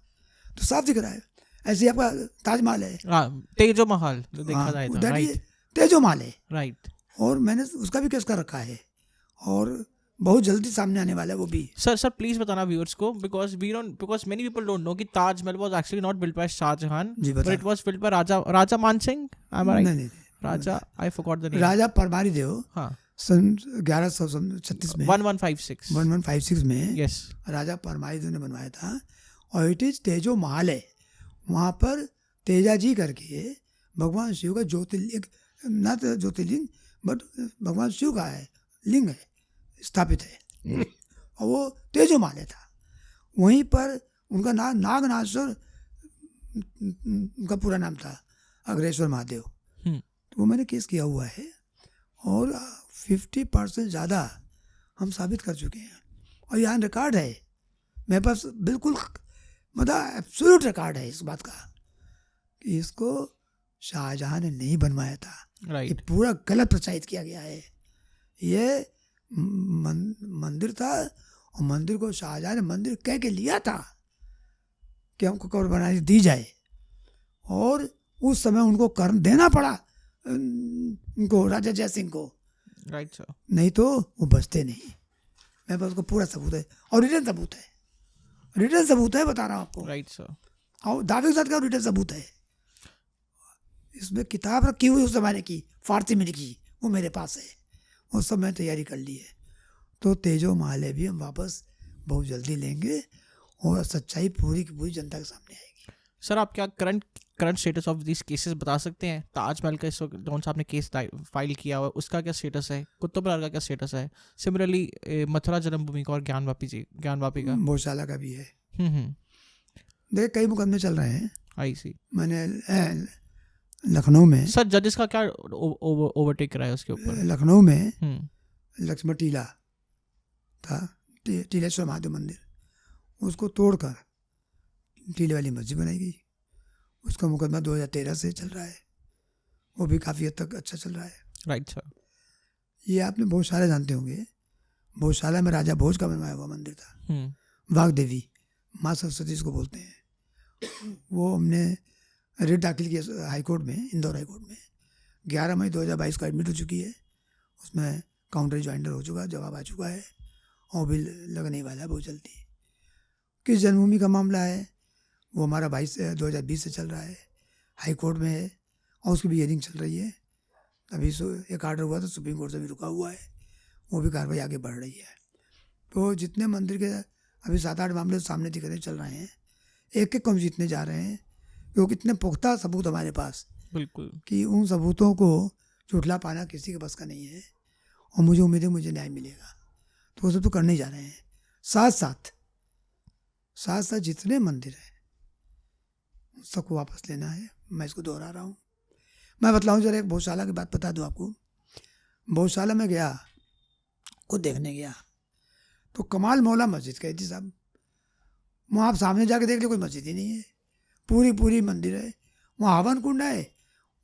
तो साफ दिख रहा है। ऐसे ही आपका ताजमहल है, तेजो महल जो देखा जाए तो, राइट? तेजो महल है, राइट। और मैंने उसका भी केस कर रखा है और बहुत जल्दी सामने आने वाला है वो भी। सर प्लीज बताना व्यूअर्स को, because many people don't know कि Taj Mahal was actually not built by Shahjahan, but it was built by Raja Mansingh. नहीं, Raja, I forgot the name. Raja Parmari Dev, हाँ, सन 1136 में, 1156 में, यस, राजा परमारी देव ने बनवाया था। और इट इज तेजो महल है। वहाँ पर तेजा जी करके भगवान शिव का ज्योतिर्लिंग, ना तो ज्योतिर्लिंग बट भगवान शिव का है, लिंग है, स्थापित है, और वो तेजो महल था। वहीं पर उनका नाम नागनाथेश्वर, उनका पूरा नाम था अग्रेश्वर महादेव। तो वो मैंने केस किया हुआ है और 50% ज़्यादा हम साबित कर चुके हैं, और यहाँ रिकॉर्ड है मेरे पास, बिल्कुल मतलब एब्सोल्यूट रिकॉर्ड है इस बात का कि इसको शाहजहां ने नहीं बनवाया था। राइट। ये पूरा गलत प्रचारित किया गया है। ये मंदिर था, और मंदिर को शाहजहां ने मंदिर कह के लिया था कि हमको कब्र बनाने दी जाए, और उस समय उनको कर देना पड़ा उनको, राजा जय सिंह को। Right sir. नहीं तो वो बचते नहीं। मेरे पास उसका पूरा सबूत है, और रिटर्न सबूत है, बता रहा हूँ आपको। Right sir. और दावे के साथ का रिटर्न सबूत है। इसमें किताब रखी हुई उस जमाने की, फारसी में लिखी, वो मेरे पास है, उस सब मैंने तैयारी कर ली है। तो तेजो महल भी हम वापस बहुत जल्दी लेंगे, और सच्चाई पूरी की पूरी जनता के सामने आएगी। सर आप क्या current status of this cases बता सकते हैं? ताजमहल का इस वक्त जौन सा आपने केस फाइल किया हुआ है, उसका क्या स्टेटस है? कुतुब मीनार का क्या स्टेटस है? सिमिलरली मथुरा जन्मभूमि का और ज्ञानवापी का, गौशाला का भी है। देखिए, कई मुकदमे चल रहे हैं। आई सी। मैंने लखनऊ में, सर जजेस का क्या ओवरटेक करा है उसके ऊपर? लखनऊ में लक्ष्मण टीला था, टीलेश्वर महादेव मंदिर, उसको तोड़कर टीले वाली मस्जिद बनाई गई। उसका मुकदमा 2013 से चल रहा है, वो भी काफ़ी हद तक अच्छा चल रहा है। Right sir. ये आपने भोजशाला जानते होंगे, भोजशाला में राजा भोज का बनवाया हुआ मंदिर था, वाघ देवी, माँ सरस्वती इसको बोलते हैं। वो हमने रिट दाखिल किया हाई कोर्ट में, इंदौर हाई कोर्ट में। 11 मई 2022 को एडमिट हो चुकी है, उसमें काउंटर ज्वाइंटर हो चुका है, जवाब आ चुका है, और बिल लगने वाला है बहुत जल्दी। किस जन्मभूमि का मामला है वो हमारा 2020 से चल रहा है, हाई कोर्ट में है, और उसकी भी हियरिंग चल रही है। अभी एक आर्डर हुआ था सुप्रीम कोर्ट से भी रुका हुआ है, वो भी कार्रवाई आगे बढ़ रही है। तो जितने मंदिर के अभी 7-8 मामले सामने दिख रहे चल रहे हैं, एक एक कम जीतने जा रहे हैं, क्योंकि इतने पुख्ता सबूत हमारे पास, बिल्कुल, कि उन सबूतों को झुठला पाना किसी के बस का नहीं है, और मुझे उम्मीद है मुझे न्याय मिलेगा। तो वो सब तो करने ही जा रहे हैं। साथ साथ जितने मंदिर हैं उन सबको वापस लेना है। मैं इसको दोहरा रहा हूँ। मैं बतलाऊँ जरा, एक भोजशाला की बात बता दूँ आपको। भोजशाला में गया, को देखने गया, तो कमाल मौला मस्जिद कही थी साहब। वहाँ आप सामने जाके देख लो, कोई मस्जिद ही नहीं है, पूरी मंदिर है। वहाँ हवन कुंड है,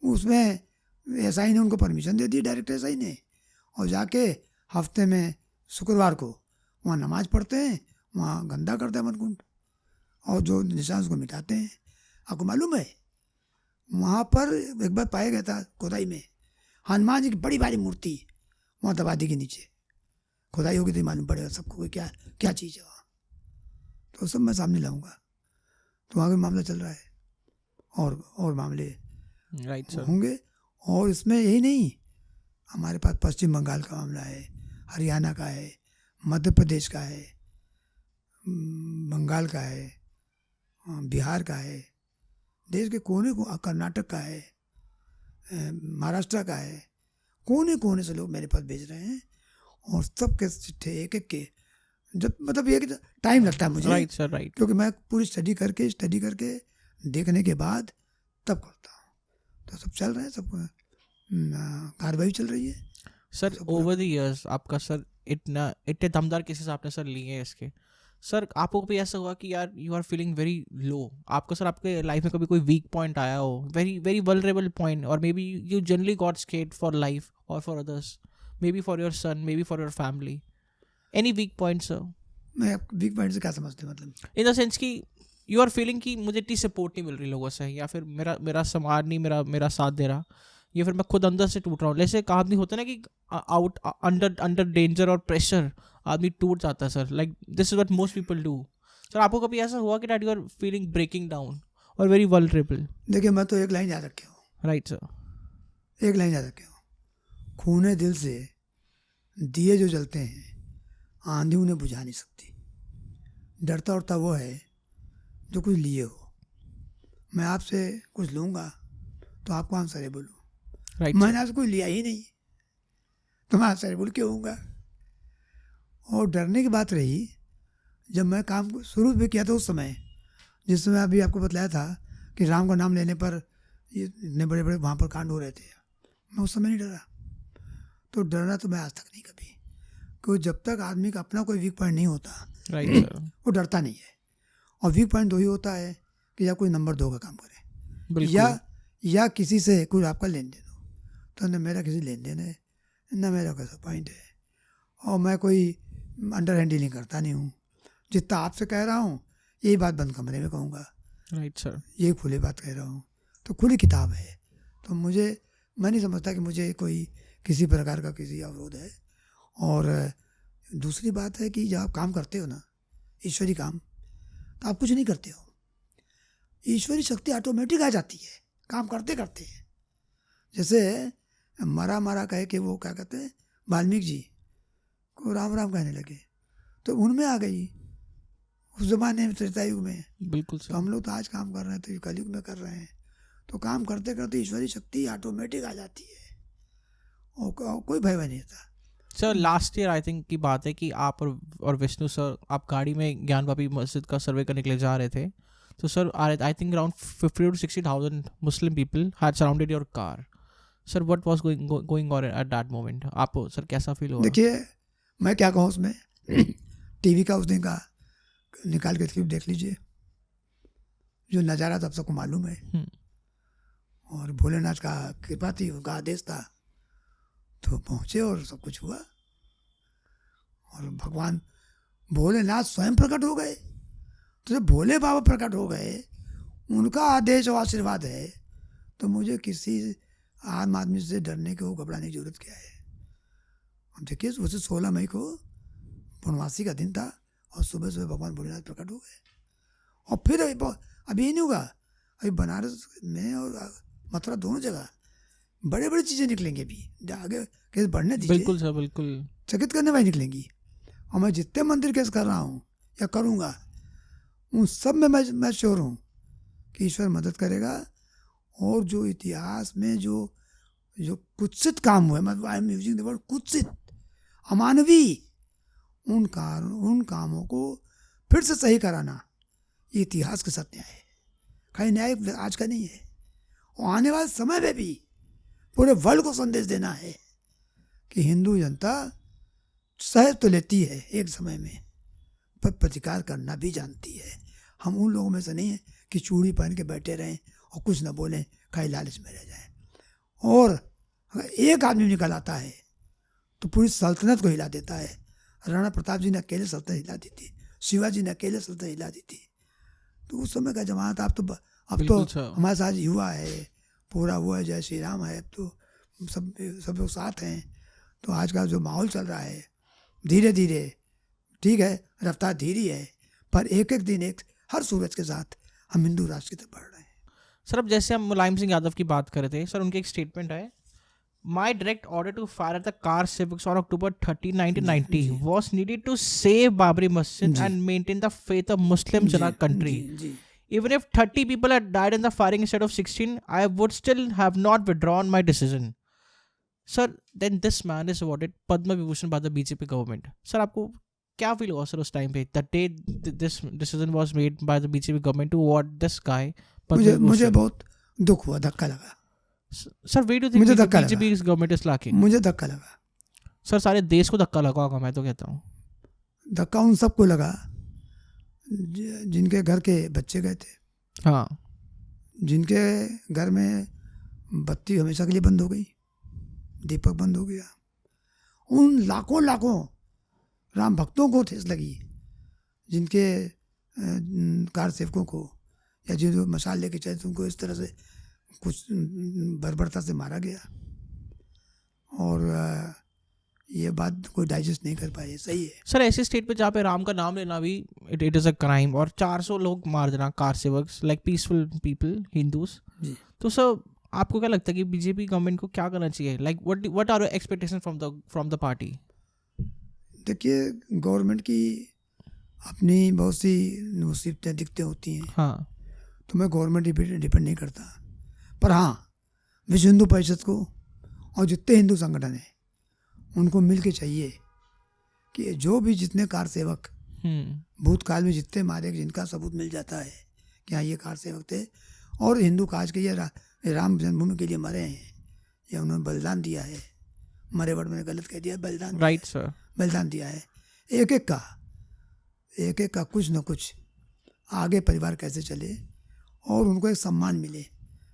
उसमें एसआई ने उनको परमिशन दे दी, डायरेक्टर एसआई ने, और जाके हफ्ते में शुक्रवार को वहाँ नमाज पढ़ते हैं, वहाँ गंदा करते हैं मनकुंड, और जो निशान उसको मिटाते हैं। आपको मालूम है वहाँ पर एक बार पाया गया था खुदाई में, हनुमान जी की बड़ी भारी मूर्ति वहाँ दबादी के नीचे खुदाई होगी, तो मालूम पड़ेगा सबको कि क्या क्या चीज़ है वहाँ। तो सब मैं सामने लाऊंगा। तो वहाँ का मामला चल रहा है, और मामले राइट सर। होंगे। और इसमें यही नहीं, हमारे पास पश्चिम बंगाल का मामला है, हरियाणा का है, मध्य प्रदेश का है, बंगाल का है, बिहार का है, देश के कोने को, कर्नाटक का है, महाराष्ट्र का है, कोने कोने से लोग मेरे पास भेज रहे हैं। और सब के चिट्ठे एक एक के, जब मतलब ये कि टाइम लगता है मुझे, राइट सर, राइट। क्योंकि मैं पूरी स्टडी करके देखने के बाद तब करता हूँ। तो सब चल रहे हैं, सब कार्रवाई चल रही है सर। ओवर द इयर्स आपका सर इतने दमदार केसेस आपने सर लिए हैं इसके। सर आपको कभी ऐसा हुआ कि यार you are feeling very low, आपका सर आपके लाइफ में कभी कोई वीक पॉइंट आया हो, वेरी वेरी वल्नरेबल पॉइंट, और maybe you generally got scared for life और for others, maybe for your son, maybe for your family, any weak point sir? मैं weak point से क्या समझते हैं, मतलब इन द सेंस कि you are feeling कि मुझे इतनी सपोर्ट नहीं मिल रही लोगों से, या फिर मेरा समाज नहीं मेरा साथ दे रहा, या फिर मैं खुद अंदर से टूट रहा हूँ। जैसे एक आदमी होता है ना कि आउट अंडर डेंजर और प्रेशर आदमी टूट जाता है sir, like this is what most people do. Sir आपको कभी ऐसा हुआ कि that you are feeling breaking down और वेरी वल्नरेबल? देखिए, मैं तो एक लाइन याद रखे हूँ, राइट सर, एक लाइन याद रखे हूँ, खूने दिल से दिए जो जलते हैं आंधी उन्हें बुझा नहीं सकती। डरता उड़ता वो है जो कुछ लिए हो। मैं आपसे कुछ लूँगा तो आपको आंसर है बोलूँ, राइट। मैंने आपसे कोई लिया ही नहीं तो मैं आंसर बोल क्यों होऊंगा। और डरने की बात रही, जब मैं काम को शुरू भी किया था उस समय, जिस समय अभी आपको बतलाया था कि राम का नाम लेने पर ये इतने बड़े बड़े वहाँ पर कांड हो रहे थे, मैं उस समय नहीं डरा। तो डरना तो मैं आज तक नहीं कभी, क्योंकि जब तक आदमी का अपना कोई वीक पॉइंट नहीं होता, राइट सर, वो डरता नहीं है। और वीक पॉइंट दो ही होता है कि या कोई नंबर 2 का काम करे, बिल्कुल। या किसी से कोई आपका लेन देन हो। तो न मेरा किसी लेन देन है, न मेरा कैसा पॉइंट है, और मैं कोई अंडर हैंडलिंग करता नहीं हूँ। जितना आपसे कह रहा हूँ यही बात बंद कमरे में कहूँगा, राइट सर, यही खुली बात कह रहा हूँ। तो खुली किताब है, तो मैं नहीं समझता कि मुझे कोई किसी प्रकार का किसी अवरोध है। और दूसरी बात है कि जब आप काम करते हो ना, ईश्वरी काम, तो आप कुछ नहीं करते हो, ईश्वरी शक्ति ऑटोमेटिक आ जाती है काम करते करते। जैसे मरा कहे कि वो क्या कहते हैं, वाल्मीकि जी को राम राम कहने लगे, तो उनमें आ गई उस जमाने में, त्रेता युग में। बिल्कुल तो सर। हम लोग तो आज काम कर रहे हैं, तो कलयुग में कर रहे हैं। तो काम करते करते ईश्वरी शक्ति ऑटोमेटिक आ जाती है, और कोई भय नहीं होता। Sir last year I think की बात है कि आप और विष्णु सर आप गाड़ी में ज्ञान वापी मस्जिद का सर्वे करने के लिए जा रहे थे। तो sir I think around 50 to 60,000 Muslim people had surrounded your car. Sir what was going on at that moment? आपको सर कैसा फील हुआ? देखिए, मैं क्या कहूँ उसमें, टीवी का उस दिन का निकाल के क्लिप देख लीजिए, जो नज़ारा तो आप सबको मालूम है। और भोलेनाथ का कृपा थी, उनका आदेश था, तो पहुँचे और सब कुछ हुआ। और भगवान भोलेनाथ स्वयं प्रकट हो गए। तो जब भोले बाबा प्रकट हो गए, उनका आदेश और आशीर्वाद है, तो मुझे किसी आम आदमी से डरने को घबराने की जरूरत क्या है। अब देखिए, उसे 16 मई को पूर्णमासी का दिन था, और सुबह सुबह भगवान भोलेनाथ प्रकट हो गए। और फिर अभी नहीं होगा, अभी बनारस में और मथुरा दोनों जगह बड़े बड़ी चीज़ें निकलेंगी। अभी आगे केस बढ़ने दीजिए, बिल्कुल सर, बिल्कुल चकित करने वाली निकलेंगी। और मैं जितने मंदिर केस कर रहा हूँ या करूँगा, उन सब में मैं श्योर हूँ कि ईश्वर मदद करेगा। और जो इतिहास में जो कुत्सित काम हुए, मतलब I am using the word कुत्सित, अमानवीय, उन कामों को फिर से सही कराना, ये इतिहास के साथ न्याय है। खाली न्याय आज का नहीं है, और आने वाले समय में भी पूरे वर्ल्ड को संदेश देना है कि हिंदू जनता सह तो लेती है एक समय में, पर प्रतिकार करना भी जानती है। हम उन लोगों में से नहीं है कि चूड़ी पहन के बैठे रहें और कुछ ना बोलें, खाली लालच में रह जाएं। और अगर एक आदमी निकल आता है तो पूरी सल्तनत को हिला देता है। राणा प्रताप जी ने अकेले सल्तनत हिला दी थी, शिवाजी ने अकेले सल्तनत हिला दी थी। तो उस समय का जमाना था। अब तो बिल्कुल सर। हमारे साथ युवा है, पूरा वो है, जय श्री राम है। अब तो सब लोग साथ हैं। तो आज का जो माहौल चल रहा है, धीरे धीरे, ठीक है, रफ्तार धीरे है, पर एक एक दिन हर सूरज के साथ हम हिंदू राष्ट्र की तरफ बढ़ रहे हैं। सर अब जैसे हम मुलायम सिंह यादव की बात कर रहे थे, सर उनके एक स्टेटमेंट है, My direct order to fire at the car civics on October 13, 1990 was needed to save Babri Masjid and maintain the faith of Muslims in our country. Even if 30 people had died in the firing instead of 16, I would still have not withdrawn my decision. Sir, then this man is awarded Padma Vibhushan by the BJP government. Sir, आपको क्या feel हुआ sir उस time पे, the day this decision was made by the BJP government to award this guy Padma Vibhushan? मुझे बहुत दुख हुआ, धक्का लगा sir. Way do think BJP government is lacking? मुझे धक्का लगा सर, सारे देश को धक्का लगा होगा, मैं तो कहता हूँ। धक्का उन सबको लगा जिनके घर के बच्चे गए थे, हाँ, जिनके घर में बत्ती हमेशा के लिए बंद हो गई, दीपक बंद हो गया। उन लाखों राम भक्तों को ठेस लगी, जिनके कार सेवकों को या जो मशाल लेके चले थे उनको इस तरह से कुछ बर्बरता से मारा गया। और ये बात कोई डाइजेस्ट नहीं कर पाए। सही है सर, ऐसे स्टेट पे जहाँ पे राम का नाम लेना भी इट इज़ अ क्राइम, और 400 लोग मार देना car sevaks, like peaceful people, Hindus. तो सर आपको क्या लगता है कि बीजेपी गवर्नमेंट को क्या करना चाहिए? Like what are your expectation from the party? देखिए, गवर्नमेंट की अपनी बहुत सी मुसीबतें दिखते होती हैं। हाँ, तो मैं गवर्नमेंट डिपेंड नहीं करता, पर हाँ, विश्व हिंदू परिषद को और जितने हिंदू संगठन हैं उनको मिल के चाहिए कि जो भी जितने कार सेवक भूतकाल में जितने मारे, जिनका सबूत मिल जाता है कि हाँ ये कार सेवक थे और हिंदू काज के लिए राम जन्मभूमि के लिए मरे हैं या उन्होंने बलिदान दिया है, मरे वर्ड मैंने गलत कह दिया, बलिदान, राइट सर, बलिदान दिया है। एक एक का कुछ न कुछ आगे परिवार कैसे चले और उनको एक सम्मान मिले,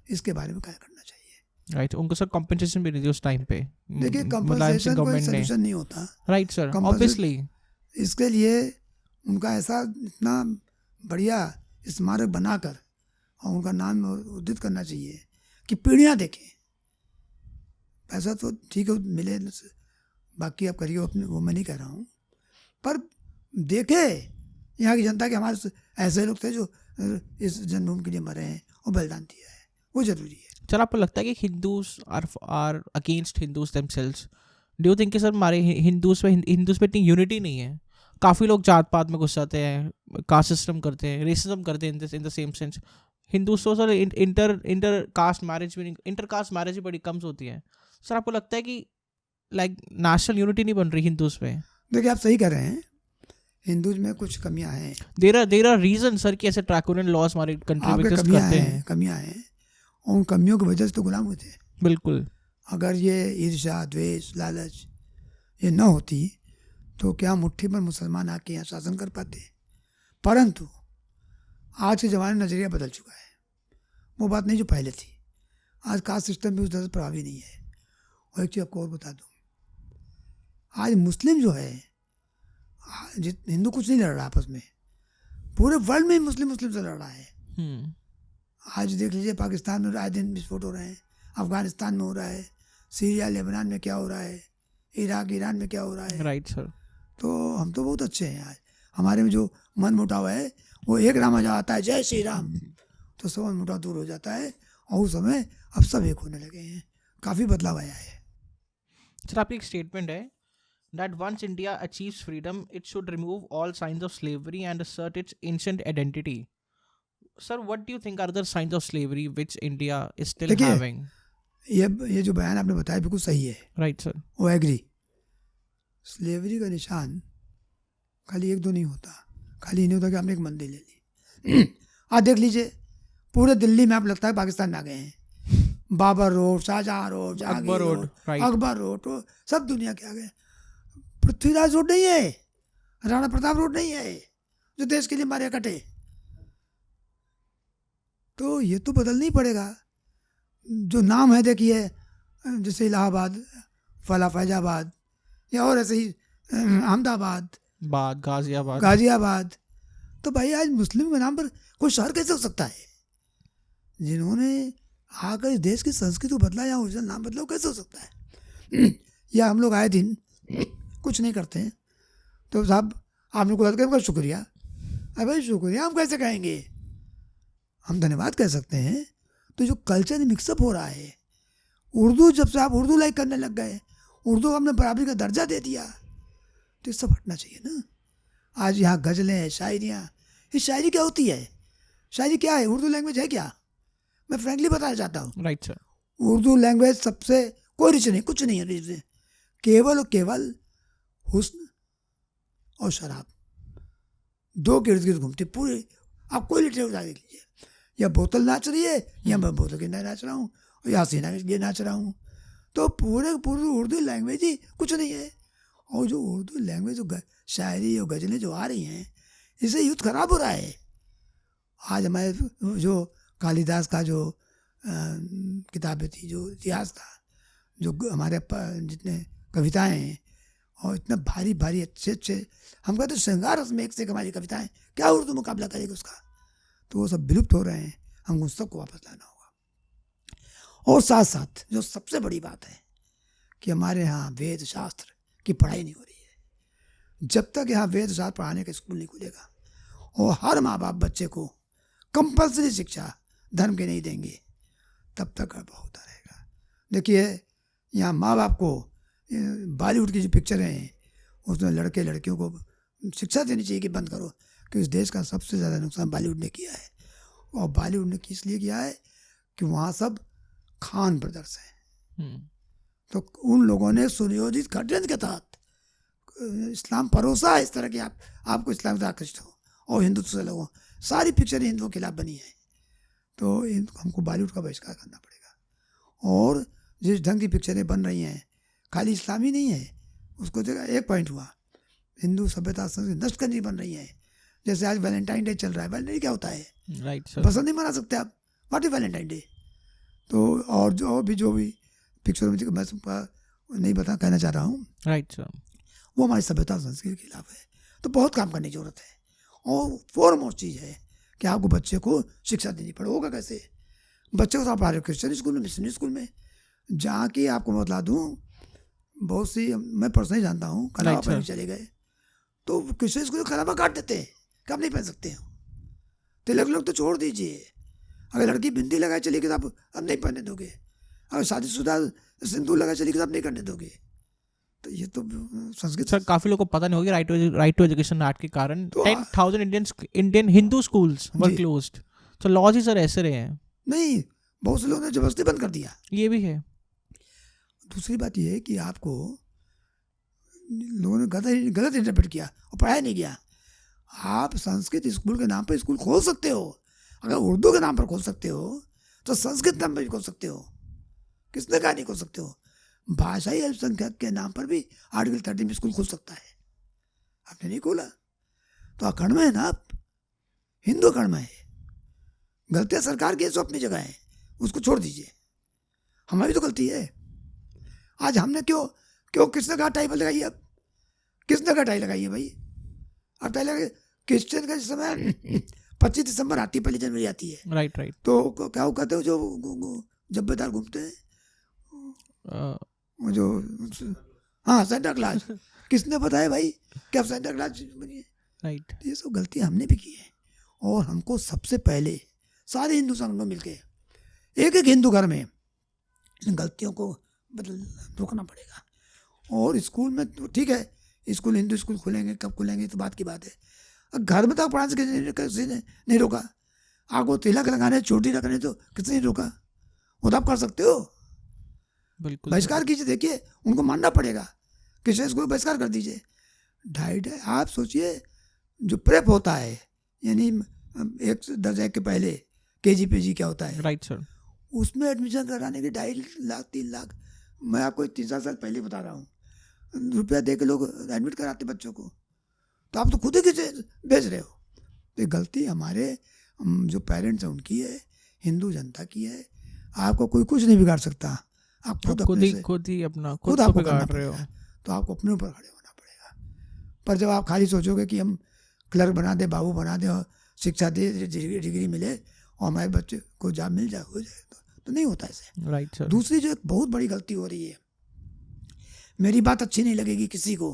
इसके बारे में क्या करना चाहिए। राइट, उनको सर कॉम्पेंसेशन भी नहीं दी उस टाइम पे। देखिए, कॉम्पेंसेशन कोई सॉल्यूशन नहीं होता। Right sir, obviously. इसके लिए उनका ऐसा इतना बढ़िया स्मारक बनाकर और उनका नाम उद्धित करना चाहिए कि पीढ़ियाँ देखें। पैसा तो ठीक है मिले, बाकी आप करिए अपने, वो मैं नहीं कह रहा हूँ, पर देखे यहाँ की जनता के हमारे ऐसे लोग थे जो इस जन्मभूमि के लिए मरे हैं और बलिदान दिया है, वो जरूरी है। सर आपको लगता है कि Hindus are against Hindus themselves? Do you think कि सर हमारे हिंदूज में इतनी यूनिटी नहीं है? काफ़ी लोग जात पात में घुस जाते हैं, कास्ट सिस्टम करते हैं, रेसिज्म करते हैं in the same sense. Hindus तो सर इंटर कास्ट मैरिज भी बड़ी कम होती है। सर आपको लगता है कि लाइक नेशनल यूनिटी नहीं बन रही हिंदूज में? देखिए, आप सही कह रहे हैं, हिंदूज में कुछ कमियां हैं। देयर आर रीजन सर कि ऐसे ड्रैकोनियन लॉज हमारी कंट्री में एग्जिस्ट करते हैं। कमियां हैं और उन कमियों की वजह से तो गुलाम हुए थे। बिल्कुल। अगर ये ईर्ष्या, द्वेष, लालच ये न होती तो क्या मुट्ठी पर मुसलमान आके यहाँ शासन कर पाते। परंतु आज के ज़माने में नज़रिया बदल चुका है, वो बात नहीं जो पहले थी। आज कास्ट सिस्टम भी उस तरह से प्रभावी नहीं है। और एक चीज़ आपको और बता दूँ, आज मुस्लिम जो है, हिंदू कुछ नहीं लड़ रहा आपस में, पूरे वर्ल्ड में मुस्लिम से लड़ रहा है। आज देख लीजिए, पाकिस्तान में आए दिन विस्फोट हो रहे हैं, अफगानिस्तान में हो रहा है, सीरिया लेबनान में क्या हो रहा है, इराक ईरान में क्या हो रहा है। Right sir. तो हम तो बहुत अच्छे हैं। आज हमारे में जो मन मुटाव है वो एक राम आ जाता है, जय श्री राम, तो सब मन मुटाव दूर हो जाता है और उस समय अब सब एक होने लगे हैं। काफ़ी बदलाव आया है। सर आपकी एक स्टेटमेंट है that once India achieves freedom, it should remove all signs of slavery and assert its ancient identity. Sir, what do you think are the signs of slavery which India is still having? ये जो बयान आपने बताया बिल्कुल सही है। Right sir, वो agree. Slavery का निशान खाली एक दो नहीं होता, खाली नहीं होता कि आपने एक मंदिर ले ली। आज देख लीजिए, पूरे दिल्ली में आप लगता है पाकिस्तान में आ गए हैं। Babar road, Shahjahan road, Akbar road, Akbar road, तो सब दुनिया के आ गए। पृथ्वीराज रोड नहीं है, राणा प्रताप रोड नहीं है जो देश के लिए मारे कटे। तो ये तो बदलना ही पड़ेगा। जो नाम है देखिए, जैसे इलाहाबाद, फैजाबाद या और ऐसे ही अहमदाबाद, गाजियाबाद। गाजियाबाद। तो भाई आज मुस्लिम के नाम पर कोई शहर कैसे हो सकता है? जिन्होंने आकर इस देश की संस्कृति को बदला या ओरिजिनल नाम बदला, वो कैसे हो सकता है? या हम लोग आए दिन कुछ नहीं करते हैं तो साहब आपने को करके शुक्रिया, अरे भाई शुक्रिया हम कैसे कहेंगे? हम धन्यवाद कह सकते हैं। तो जो कल्चर मिक्सअप हो रहा है, उर्दू जब से आप उर्दू लाइक करने लग गए, उर्दू हमने बराबरी का दर्जा दे दिया, तो ये सब हटना चाहिए ना। आज यहाँ गज़लें, शायरियाँ, ये शायरी क्या होती है? शायरी क्या है? उर्दू लैंग्वेज है क्या? मैं फ्रैंकली बताना चाहता हूँ, राइट सर। उर्दू लैंग्वेज सबसे कोई रिच नहीं, कुछ नहीं है रिच, केवल और केवल हुस्न और शराब, दो के इर्द गिर्द घूमती पूरे। आप कोई लिटरेचर उठा देख लीजिए, या बोतल नाच रही है या मैं बोतल के अंदर नाच रहा हूँ या सीना के नाच रहा हूँ। तो पूरे उर्दू लैंग्वेज ही कुछ नहीं है। और जो उर्दू लैंग्वेज जो शायरी और गज़लें जो आ रही हैं, इससे यूथ खराब हो रहा है। आज हमारे जो कालिदास का जो किताबें थी, जो इतिहास था, जो हमारे जितने कविताएं हैं, और इतना भारी भारी अच्छे अच्छे, हम कहते हैं श्रृंगार रस में एक से एक हमारी कविताएं, क्या उर्दू मुकाबला करेगी उसका? तो वो सब विलुप्त हो रहे हैं, हमको उन सबको वापस लाना होगा। और साथ साथ जो सबसे बड़ी बात है कि हमारे यहाँ वेद शास्त्र की पढ़ाई नहीं हो रही है। जब तक यहाँ वेद शास्त्र पढ़ाने का स्कूल नहीं खुलेगा और हर माँ बाप बच्चे को कंपल्सरी शिक्षा धर्म के नहीं देंगे, तब तक गड़बड़ होता रहेगा। देखिए यहाँ माँ बाप को बॉलीवुड की जो पिक्चरें हैं उसमें लड़के लड़कियों को शिक्षा देनी चाहिए कि बंद करो, कि इस देश का सबसे ज़्यादा नुकसान बॉलीवुड ने किया है। और बॉलीवुड ने किस लिए किया है कि वहाँ सब खान ब्रदर्स हैं। तो उन लोगों ने सुनियोजित षड्यंत्र के तहत इस्लाम परोसा है इस तरह की आपको इस्लाम से आकृष्ट हो और हिंदुत्व से लगो। सारी पिक्चरें हिंदुओं के खिलाफ बनी है, तो हमको बॉलीवुड का बहिष्कार करना पड़ेगा। और जिस ढंग की पिक्चरें बन रही हैं, खाली इस्लामी नहीं है, उसको जगह एक पॉइंट हुआ, हिंदू सभ्यता संस्कृति नष्ट करनी बन रही है। जैसे आज वैलेंटाइन डे चल रहा है, वैलेंटाइन क्या होता है? Right sir. पसंद नहीं मना सकते आप, व्हाट इज वैलेंटाइन डे? तो और जो भी पिक्चर में मैं नहीं कहना चाह रहा हूँ, राइट सर, वो हमारी सभ्यता संस्कृति के खिलाफ है। तो बहुत काम करने की जरूरत है। और फॉरमोस्ट चीज़ है कि आपको बच्चे को शिक्षा देनी पड़े। होगा कैसे? बच्चे को तो आप पढ़ा रहे क्रिश्चियन स्कूल में, मिशनरी स्कूल में, जहाँ की आपको मैं बतला दूँ, बहुत सी मैं पर्सनली जानता हूँ, कलावा पहन चले गए तो क्रिश्चियन स्कूल कलावा काट देते हैं कि आप नहीं पहन सकते हो। तिलक लोग तो छोड़ दीजिए, अगर लड़की बिंदी लगाए चलेगी तो आप अब नहीं पहनने दोगे, अगर शादीशुदा सिंदूर लगाए चलेगी तो आप नहीं करने दोगे। तो ये तो संस्कृत सर काफी लोगों को पता नहीं होगी राइट टू एजुकेशन एक्ट के कारण 10,000 इंडियन हिंदू स्कूल्स वर क्लोज्ड। तो लॉज ही सर ऐसे रहे हैं। नहीं, बहुत से लोगों ने जबरदस्ती बंद कर दिया। ये भी है। दूसरी बात ये है कि आपको लोगों ने गलत इंटरप्रेट किया और पढ़ाया नहीं गया। आप संस्कृत स्कूल के नाम पर स्कूल खोल सकते हो, अगर उर्दू के नाम पर खोल सकते हो तो संस्कृत नाम पर भी खोल सकते हो। किसने कहा नहीं खोल सकते हो? भाषाई अल्पसंख्यक के नाम पर भी आर्टिकल 13 में स्कूल खुल सकता है, आपने नहीं खोला तो अकड़ में है ना आप, हिंदू अकड़ में है। गलतियाँ सरकार की है जो अपनी जगह है, उसको छोड़ दीजिए, हमारी तो गलती है। आज हमने क्यों किसने कहा टाई लगाई? अब किसने कहा टाई लगाई है भाई? अब टाई लगाई क्रिश्चियन का जिस समय 25 दिसंबर आती है, 1 जनवरी आती है, राइट तो क्या वो कहते हो जो जब्बेदार घूमते हैं, जो हाँ सेंटा क्लास, किसने बताया भाई कि आप सेंटा क्लास बनिए? राइट। ये सब गलती हमने भी की है और हमको सबसे पहले सारे हिंदू संगठनों मिलके एक हिंदू घर में इन गलतियों को रोकना पड़ेगा। और स्कूल में तो ठीक है, स्कूल हिंदू स्कूल खुलेंगे, कब खुलेंगे तो बात की बात है। घर में तक पढ़ाने से किसी ने नहीं रोका। आपको तिलक लगाने, चोटी रखने तो किसी ने रोका? वो तो आप कर सकते हो, बिल्कुल बहिष्कार कीजिए। देखिए उनको मानना पड़ेगा, किसी स्कूल बहिष्कार कर दीजिए। डाइट है, आप सोचिए जो प्रेप होता है, यानी एक दर्जा के पहले केजी पेजी क्या होता है, राइट सर, उसमें एडमिशन कराने के 2.5 लाख 3 लाख, मैं आपको 3-4 साल पहले बता रहा हूँ, रुपया दे के लोग एडमिट कराते बच्चों को। तो आप तो खुद ही किसे भेज रहे हो? तो गलती हमारे जो पेरेंट्स हैं उनकी है, हिंदू जनता की है। आपको कोई कुछ नहीं बिगाड़ सकता, आप खुद ही अपना खुद बिगाड़ रहे हो। तो आपको अपने ऊपर खड़े होना पड़ेगा। पर जब आप खाली सोचोगे कि हम क्लर्क बना दे, बाबू बना दे और शिक्षा दे, डिग्री मिले और हमारे बच्चे को जॉब मिल जाए, हो जाए, तो नहीं होता ऐसे। Right sir. दूसरी जो एक बहुत बड़ी गलती हो रही है, मेरी बात अच्छी नहीं लगेगी किसी को,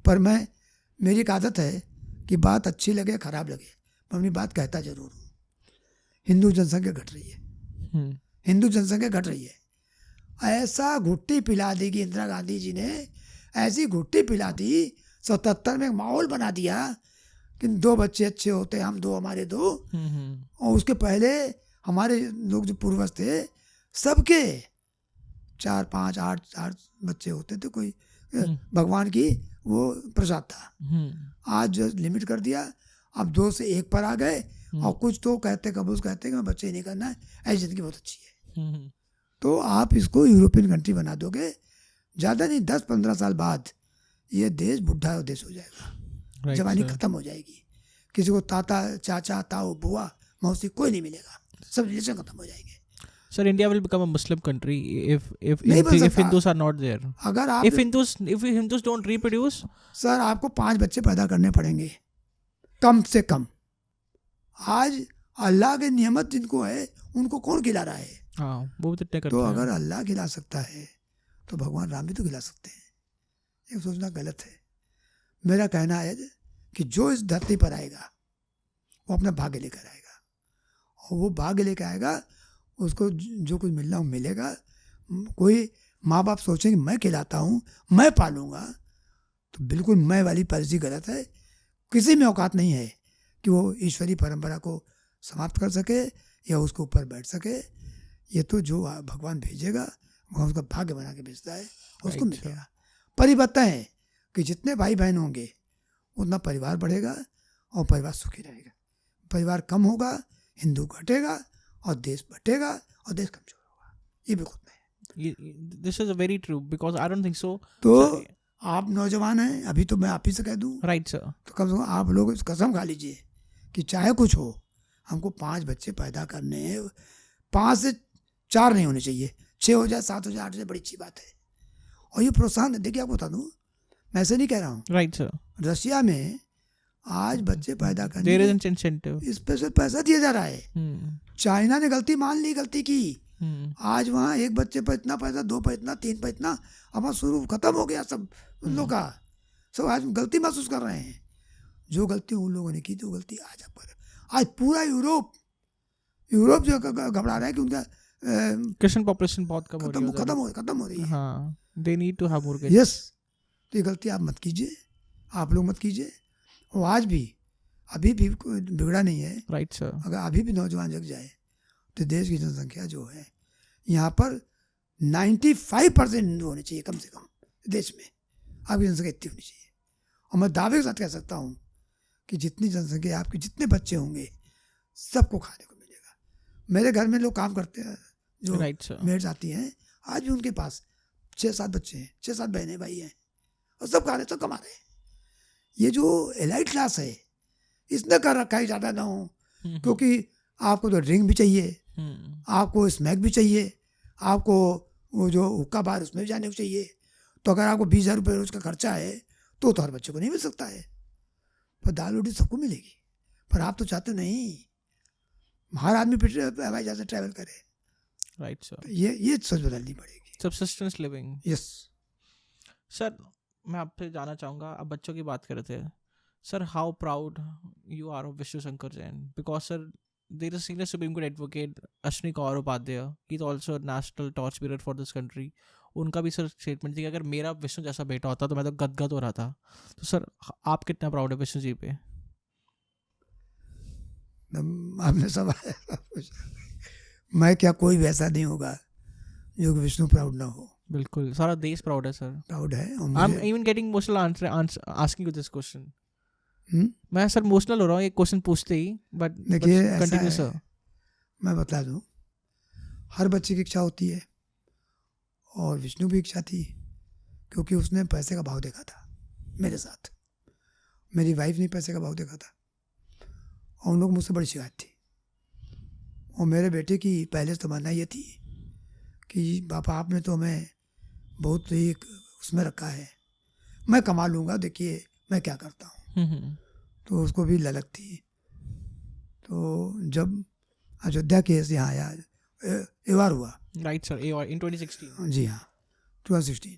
पर मेरी एक आदत है कि बात अच्छी लगे खराब लगे, मैं अपनी बात कहता जरूर हूँ। हिंदू जनसंख्या घट रही है, हिंदू जनसंख्या घट रही है। ऐसा घुट्टी पिला दी कि इंदिरा गांधी जी ने ऐसी घुट्टी पिला दी, 77 में एक माहौल बना दिया कि 2 बच्चे अच्छे होते, हम 2 हमारे 2, और उसके पहले हमारे लोग जो पूर्वज थे सबके 4, 5, 8 बच्चे होते थे, कोई भगवान की वो प्रसाद था। आज जो लिमिट कर दिया, अब 2 से 1 पर आ गए, और कुछ तो कबूल कहते हैं कि मैं बच्चे ही नहीं करना है, ऐसी जिंदगी बहुत अच्छी है। तो आप इसको यूरोपियन कंट्री बना दोगे, ज़्यादा नहीं 10-15 साल बाद ये देश बुढ़ा देश हो जाएगा, जवानी खत्म हो जाएगी, किसी को ताता, चाचा, ताऊ, बुआ, मौसी कोई नहीं मिलेगा, सब रिलेशन खत्म हो जाएंगे। Sir, India will become a Muslim country if नहीं बन सकता। Hindus are not there. अगर आप If Hindus don't reproduce, sir आपको 5 बच्चे पैदा करने पड़ेंगे कम से कम। आज अल्लाह के नियमत जिनको है उनको कौन खिला रहा है? हाँ, वो तो तय करता तो है। अगर अल्लाह खिला सकता है तो भगवान राम भी तो खिला सकते हैं। ये सोचना गलत है। मेरा कहना है कि जो इस धरती पर आएगा वो अपना भाग्य लेकर आएगा, और वो भाग्य लेकर आएगा, उसको जो कुछ मिलना हो मिलेगा। कोई माँ बाप सोचेंगे मैं खिलाता हूँ, मैं पालूंगा, तो बिल्कुल मैं वाली पॉलिसी गलत है। किसी में औकात नहीं है कि वो ईश्वरीय परंपरा को समाप्त कर सके या उसके ऊपर बैठ सके। ये तो जो भगवान भेजेगा, भगवान उसका भाग्य बना के भेजता है, उसको मिलेगा। पर ये बात है कि जितने भाई बहन होंगे उतना परिवार बढ़ेगा और परिवार सुखी रहेगा। परिवार कम होगा, हिंदू घटेगा और देश बटेगा और देश कमजोर होगा। ये भी खुद में this is very true, because I don't think so. तो आप नौजवान हैं, अभी तो मैं आप ही से कह दूं, राइट सर, तो कम से कम आप लोग कसम खा लीजिए कि चाहे कुछ हो, हमको 5 बच्चे पैदा करने हैं। 5 से 4 नहीं होने चाहिए, 6 हो जाए, 7 हो जाए, 8 हो जाए, बड़ी अच्छी बात है। और ये प्रोत्साहन, देखिए आपको बता दूं, मैं ऐसे नहीं कह रहा हूँ। राइट सर, रशिया में आज बच्चे पैदा करने there is an incentive, special पैसा दिया जा रहा है। चाइना ने गलती मान ली, गलती की, आज वहाँ 1 बच्चे पर इतना पैसा, 2 पर इतना, 3 पर इतना, अब वहाँ शुरू खत्म हो गया सब उन लोग का। सब आज गलती महसूस कर रहे हैं। जो गलती उन लोगों ने की थी वो गलती आज आप कर। आज पूरा यूरोप जो घबरा रहा है कि उनका क्रिश्चियन पॉपुलेशन बहुत कम हो रही है, खत्म हो रही है। हाँ, they need to have more kids. Yes, तो ये गलती आप मत कीजिए, आप लोग मत कीजिए। और आज भी अभी भी कोई बिगड़ा नहीं है। राइट सर, अगर अभी भी नौजवान जग जाए तो देश की जनसंख्या जो है यहाँ पर 95% हिंदू होने चाहिए कम से कम देश में। आपकी जनसंख्या इतनी होनी चाहिए। और मैं दावे के साथ कह सकता हूँ कि जितनी जनसंख्या, आपके जितने बच्चे होंगे, सबको खाने को मिलेगा। मेरे घर में लोग काम करते हैं, जो मेड्स आती हैं, आज भी उनके पास 6-7 बच्चे हैं, 6-7 बहनें भाई हैं, और सब खा रहे, सब कमा रहे हैं। ये जो एलाइट क्लास है, इसने कर रखा है ज़्यादा ना हो, क्योंकि आपको तो ड्रिंक भी चाहिए, आपको स्मैक भी चाहिए, आपको वो जो हुक्का बार उसमें भी जाने को चाहिए। तो अगर आपको 20,000 रुपये रोज का खर्चा है तो हर बच्चे को नहीं मिल सकता है। पर दाल रोटी सबको मिलेगी, पर आप तो चाहते नहीं हर आदमी हवाई जहाज से ट्रैवल करे। राइट सर, ये सोच बदलनी पड़ेगी। Subsistence living. यस सर, मैं आपसे जानना चाहूँगा, अब बच्चों की बात कर रहे थे sir, how proud you are of Vishwa Shankar Jain, because sir there is senior Supreme Court advocate Ashwini Kaur Upadhyay, he is also national torch bearer for this country. उनका भी सर स्टेटमेंट थी कि अगर मेरा विष्णु जैसा बेटा होता तो मैं तो गदगद हो रहा था। तो सर आप कितना प्राउड है विष्णु जी पे? आपने सवाल मैं क्या, कोई वैसा नहीं होगा जो विष्णु प्राउड ना हो। बिल्कुल, सारा देश प्राउड है सर, प्राउड है। I am even getting emotional asking you this question. मैं सर इमोशनल हो रहा हूँ एक क्वेश्चन पूछते ही, बट देखिए कंटिन्यू सर। मैं बता दूं, हर बच्चे की इच्छा होती है, और विष्णु भी इच्छा थी, क्योंकि उसने पैसे का भाव देखा था मेरे साथ। मेरी वाइफ ने पैसे का भाव देखा था, और उन लोग मुझसे बड़ी शिकायत थी। और मेरे बेटे की पहले तमन्ना ये थी कि पापा आपने तो हमें बहुत ही उसमें रखा है, मैं कमा लूँगा, देखिए मैं क्या करता हूँ। तो उसको भी ललक थी। तो जब अयोध्या केस यहाँ आया, एवार हुआ, राइट सर, इन 2016। जी हाँ, 2016।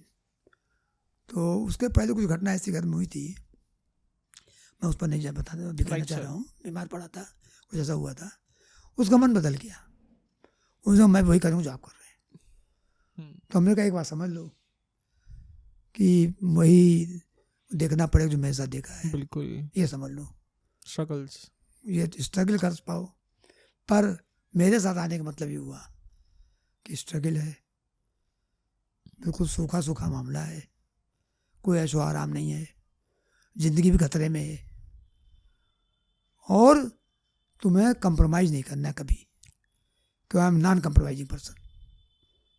तो उसके पहले कुछ घटना ऐसी खत्म हुई थी, मैं उस पर नहीं दिखाना चाह रहा हूँ। बीमार पड़ा था, कुछ ऐसा हुआ था, उसका मन बदल गया। उसने मैं वही करूँ जो आप कर रहे हैं। तो हमने कहा एक बात समझ लो कि वही देखना पड़ेगा जो मेरे साथ देखा है। बिल्कुल, ये समझ लो, स्ट्रगल्स, ये स्ट्रगल कर पाओ। पर मेरे साथ आने का मतलब ये हुआ कि स्ट्रगल है, बिल्कुल सूखा सूखा मामला है, कोई ऐशो आराम नहीं है, जिंदगी भी खतरे में है, और तुम्हें कंप्रोमाइज़ नहीं करना है कभी, क्योंकि I am non compromising person.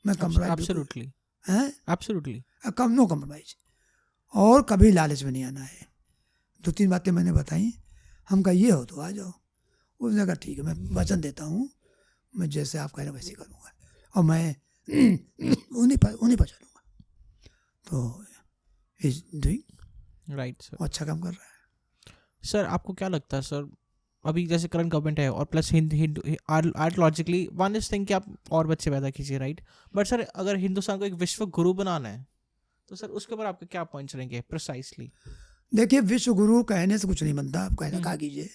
मैं कंप्रोमाइज एब्सोल्युटली, हैं, एब्सोल्युटली, कम नो कंप्रोमाइज, और कभी लालच में नहीं आना है। 2-3 बातें मैंने बताई। हम कहा ये हो तो आ जाओ। उसने कहा ठीक है, मैं वचन देता हूँ, मैं जैसे आप कह रहे हैं वैसे करूँगा, और मैं उन्हीं पर चलूँगा। तो इज डूइंग, राइट सर। अच्छा काम कर रहा है। सर आपको क्या लगता है सर, अभी जैसे करंट गवर्नमेंट है और प्लस आर्टोलॉजिकली वन इज थिंग कि आप और बच्चे पैदा कीजिए, राइट, बट सर अगर हिंदुस्तान को एक विश्व गुरु बनाना है तो सर उसके ऊपर आपके क्या पॉइंट्स रहेंगे प्रिसाइसली? देखिए, विश्व गुरु कहने से कुछ नहीं बनता। आप कहना कहा कीजिए,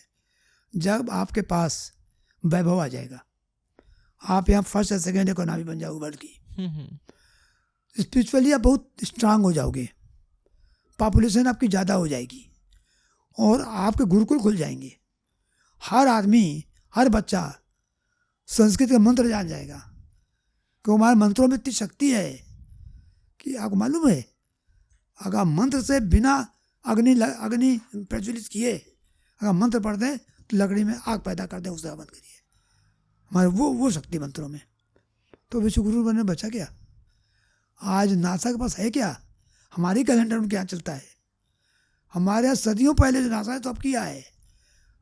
जब आपके पास वैभव आ जाएगा, आप यहाँ फर्स्ट या सेकेंड इकोनॉमी बन जाओगे वर्ल्ड की, स्पिरिचुअली आप बहुत स्ट्रांग हो जाओगे, पॉपुलेशन आपकी ज़्यादा हो जाएगी, और आपके गुरुकुल खुल जाएंगे। हर आदमी, हर बच्चा संस्कृत का मंत्र जान जाएगा, क्योंकि हमारे मंत्रों में इतनी शक्ति है कि आपको मालूम है, अगर मंत्र से बिना अग्नि प्रज्वलित किए अगर मंत्र पढ़ दें तो लकड़ी में आग पैदा कर दें, उसका बंद करिए। हमारे वो शक्ति मंत्रों में। तो विश्व गुरु बनने बचा क्या? आज नासा के पास है क्या? हमारी कैलेंडर उनके यहाँ चलता है। हमारे यहाँ सदियों पहले जो नासा है तो अब किया है।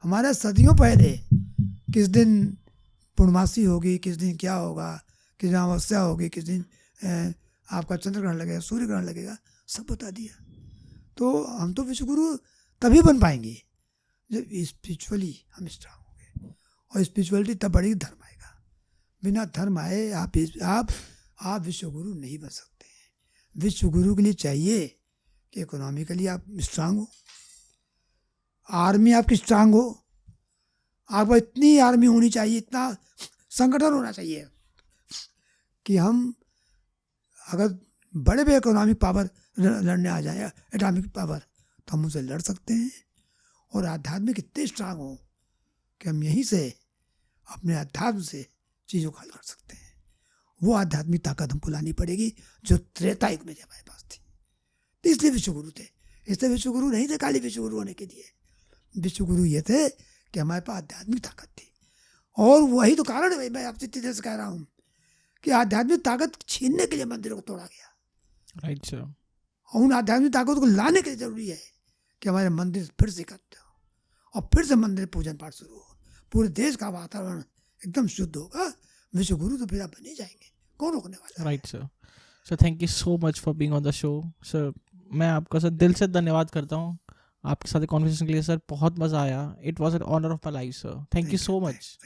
हमारे यहाँ सदियों पहले किस दिन पूर्णमासी होगी, किस दिन क्या होगा, किस दिन अमावस्या होगी, किस दिन आपका चंद्र ग्रहण लगेगा, सूर्य ग्रहण लगेगा, सब बता दिया। तो हम तो विश्व गुरु तभी बन पाएंगे जब स्पिरिचुअली हम स्ट्रांग होंगे, और स्पिरिचुअलिटी तब बढ़ेगी, धर्म आएगा। बिना धर्म आए आप विश्व गुरु नहीं बन सकते। विश्व गुरु के लिए चाहिए कि इकोनॉमिकली आप स्ट्रांग हो, आर्मी आपकी स्ट्रांग हो, आपको इतनी आर्मी होनी चाहिए, इतना संगठन होना चाहिए कि हम अगर बड़े बड़े इकोनॉमिक पावर लड़ने आ जाए, एटॉमिक पावर, तो हम उनसे लड़ सकते हैं। और आध्यात्मिक इतने स्ट्रांग हो कि हम यहीं से अपने अध्यात्म से चीज़ों को हल कर सकते हैं। वो आध्यात्मिक ताकत हमको लानी पड़ेगी जो त्रेता युग में हमारे पास थी। तो इसलिए विश्व गुरु थे। इसलिए विश्व गुरु नहीं थे खाली विश्व गुरु होने के लिए। विश्व गुरु ये थे कि हमारे पास आध्यात्मिक ताकत थी, और वही तो कारण है, मैं आपसे इतनी देर से कह रहा हूँ कि आध्यात्मिक ताकत छीनने के लिए मंदिरों को तोड़ा गया। Right sir. और उन आध्यात्मिक ताकत को लाने के लिए जरूरी है कि हमारे मंदिर फिर से इकट्ठे हो, और फिर से मंदिर पूजन पाठ शुरू हो, पूरे देश का वातावरण एकदम शुद्ध होगा। विश्व गुरु तो फिर आप बन ही जाएंगे, कौन रोकने वाला? Right sir. Sir thank you so much for being on the show sir. मैं आपका सर दिल से धन्यवाद करता हूँ आपके साथ कॉन्वर्सेशन के लिए सर। बहुत मज़ा आया। It was an honour of my life sir. Thank you so much.